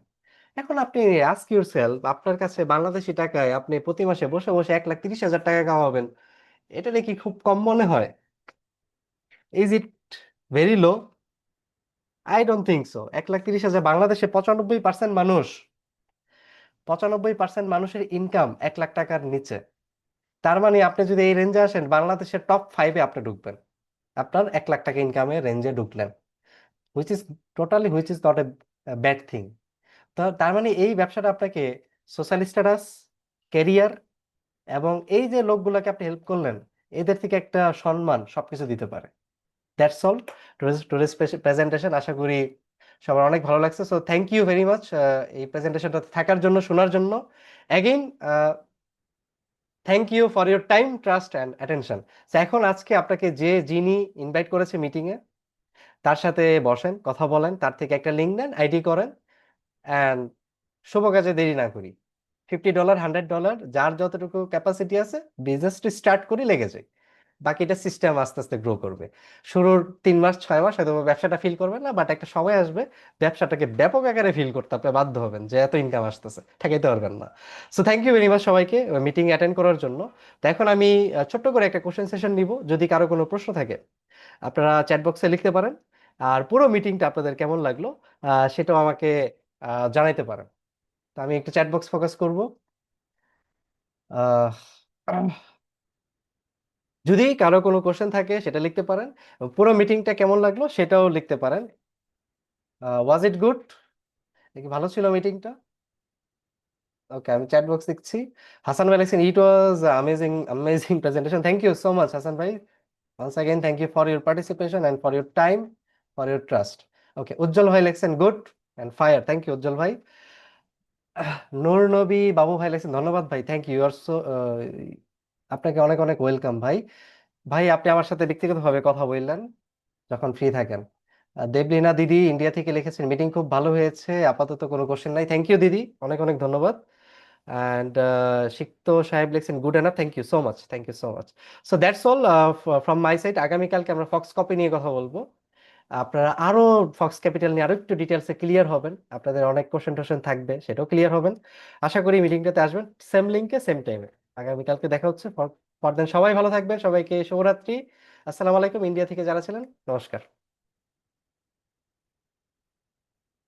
এখন আপনি আস্ক ইউর সেলফ, আপনার কাছে বাংলাদেশি টাকায় আপনি প্রতি মাসে বসে বসে 1,30,000 টাকা কামাবেন, এটা নাকি খুব কম মনে হয়? Is it very low? I don't think so. 1,30,000, বাংলাদেশে 95% মানুষের ইনকাম 1 লাখ টাকার নিচে। তার মানে আপনি যদি এই রেঞ্জে আসেন, বাংলাদেশের টপ 5-এ আপনি ঢুকবেন, আপনার 1 লাখ টাকা ইনকামের রেঞ্জে ঢুকলেন, which is not a bad thing. তো তার মানে এই ব্যবসাটা আপনাকে সোশ্যাল স্ট্যাটাস, ক্যারিয়ার, এবং এই যে লোকগুলোকে আপনি হেল্প করলেন এদের থেকে একটা সম্মান সবকিছু দিতে পারে। That's all today's presentation. আশা করি সবার অনেক ভালো লাগছে। So thank you very much এই প্রেজেন্টেশনটা থাকার জন্য, শোনার জন্য। Again thank you for your time, trust and attention. এখন আজকে আপনাকে যিনি ইনভাইট করেছে মিটিং এ, তার সাথে বসেন, কথা বলেন, তার থেকে একটা লিঙ্ক নেন, আইডি করেন, অ্যান্ড শুভ কাজে দেরি না করি। $50, $100, যার যতটুকু ক্যাপাসিটি আছে বিজনেসটি স্টার্ট করি, লেগে যায়। বাকিটা সিস্টেম আস্তে আস্তে গ্রো করবে। শুরুর 3 মাস 6 মাস হয়তো ব্যবসাটা ফিল করবেন না, বাট একটা সময় আসবে ব্যবসাটাকে ব্যাপক আকারে ফিল করতে আপনি বাধ্য হবেন, যে এত ইনকাম আসতেছে, ঠেকাইতে পারবেন না। So thank you very much সবাইকে মিটিং অ্যাটেন্ড করার জন্য। তো এখন আমি ছোট্ট করে একটা কোশ্চেন সেশন নিব, যদি কারো কোনো প্রশ্ন থাকে আপনারা চ্যাট বক্সে লিখতে পারেন। আর পুরো মিটিংটা আপনাদের কেমন লাগলো সেটাও আমাকে জানাইতে পারেন। তো আমি একটু চ্যাট বক্স ফোকাস করব। আহ, যদি কারো কোনো কোশ্চেন থাকে সেটা লিখতে পারেন, এবং পুরো মিটিংটা কেমন লাগলো সেটাও লিখতে পারেন। ওয়াজ ইট গুড? ভালো ছিল মিটিংটা? ওকে, আমি চ্যাট বক্স দেখছি। হাসান ভাই লিখছেন it was amazing, amazing presentation. Thank you so much Hasan ভাই। once again thank you for your participation and for your time, for your trust. Okay, Ujjwal ভাই লিখছেন good. And fire, thank you Ujjwal ভাই। নূর নবী বাবু ভাই লেখছেন, ধন্যবাদ ভাই, থ্যাংক ইউ, আর সো, আপনাকে অনেক অনেক ওয়েলকাম ভাই। ভাই আপনি আমার সাথে ব্যক্তিগতভাবে কথা বললেন যখন ফ্রি থাকেন। দেবলীনা দিদি ইন্ডিয়া থেকে লিখেছেন, মিটিং খুব ভালো হয়েছে, আপাতত কোনো কোশ্চেন নাই, থ্যাংক ইউ দিদি, অনেক অনেক ধন্যবাদ। অ্যান্ড সিক্ত সাহেব লিখছেন, good enough, thank you so much, thank you so much. So that's all from my side. আগামীকালকে আমরা ফক্স কপি নিয়ে কথা বলবো। আপনারা আরো ফক্স ক্যাপিটাল নিয়ে আরো একটু ডিটেলসে ক্লিয়ার হবেন, আপনাদের অনেক কোশ্চেন টোশ্চেন থাকবে, সেটাও ক্লিয়ার হবেন। আশা করি মিটিংটাতে আসবেন সেম লিঙ্কে সেম টাইমে। আগামীকালকে দেখা হচ্ছে। ফর দেন সবাই ভালো থাকবেন, সবাইকে শুভরাত্রি। আসসালামু আলাইকুম, ইন্ডিয়া থেকে যারা ছিলেন, নমস্কার।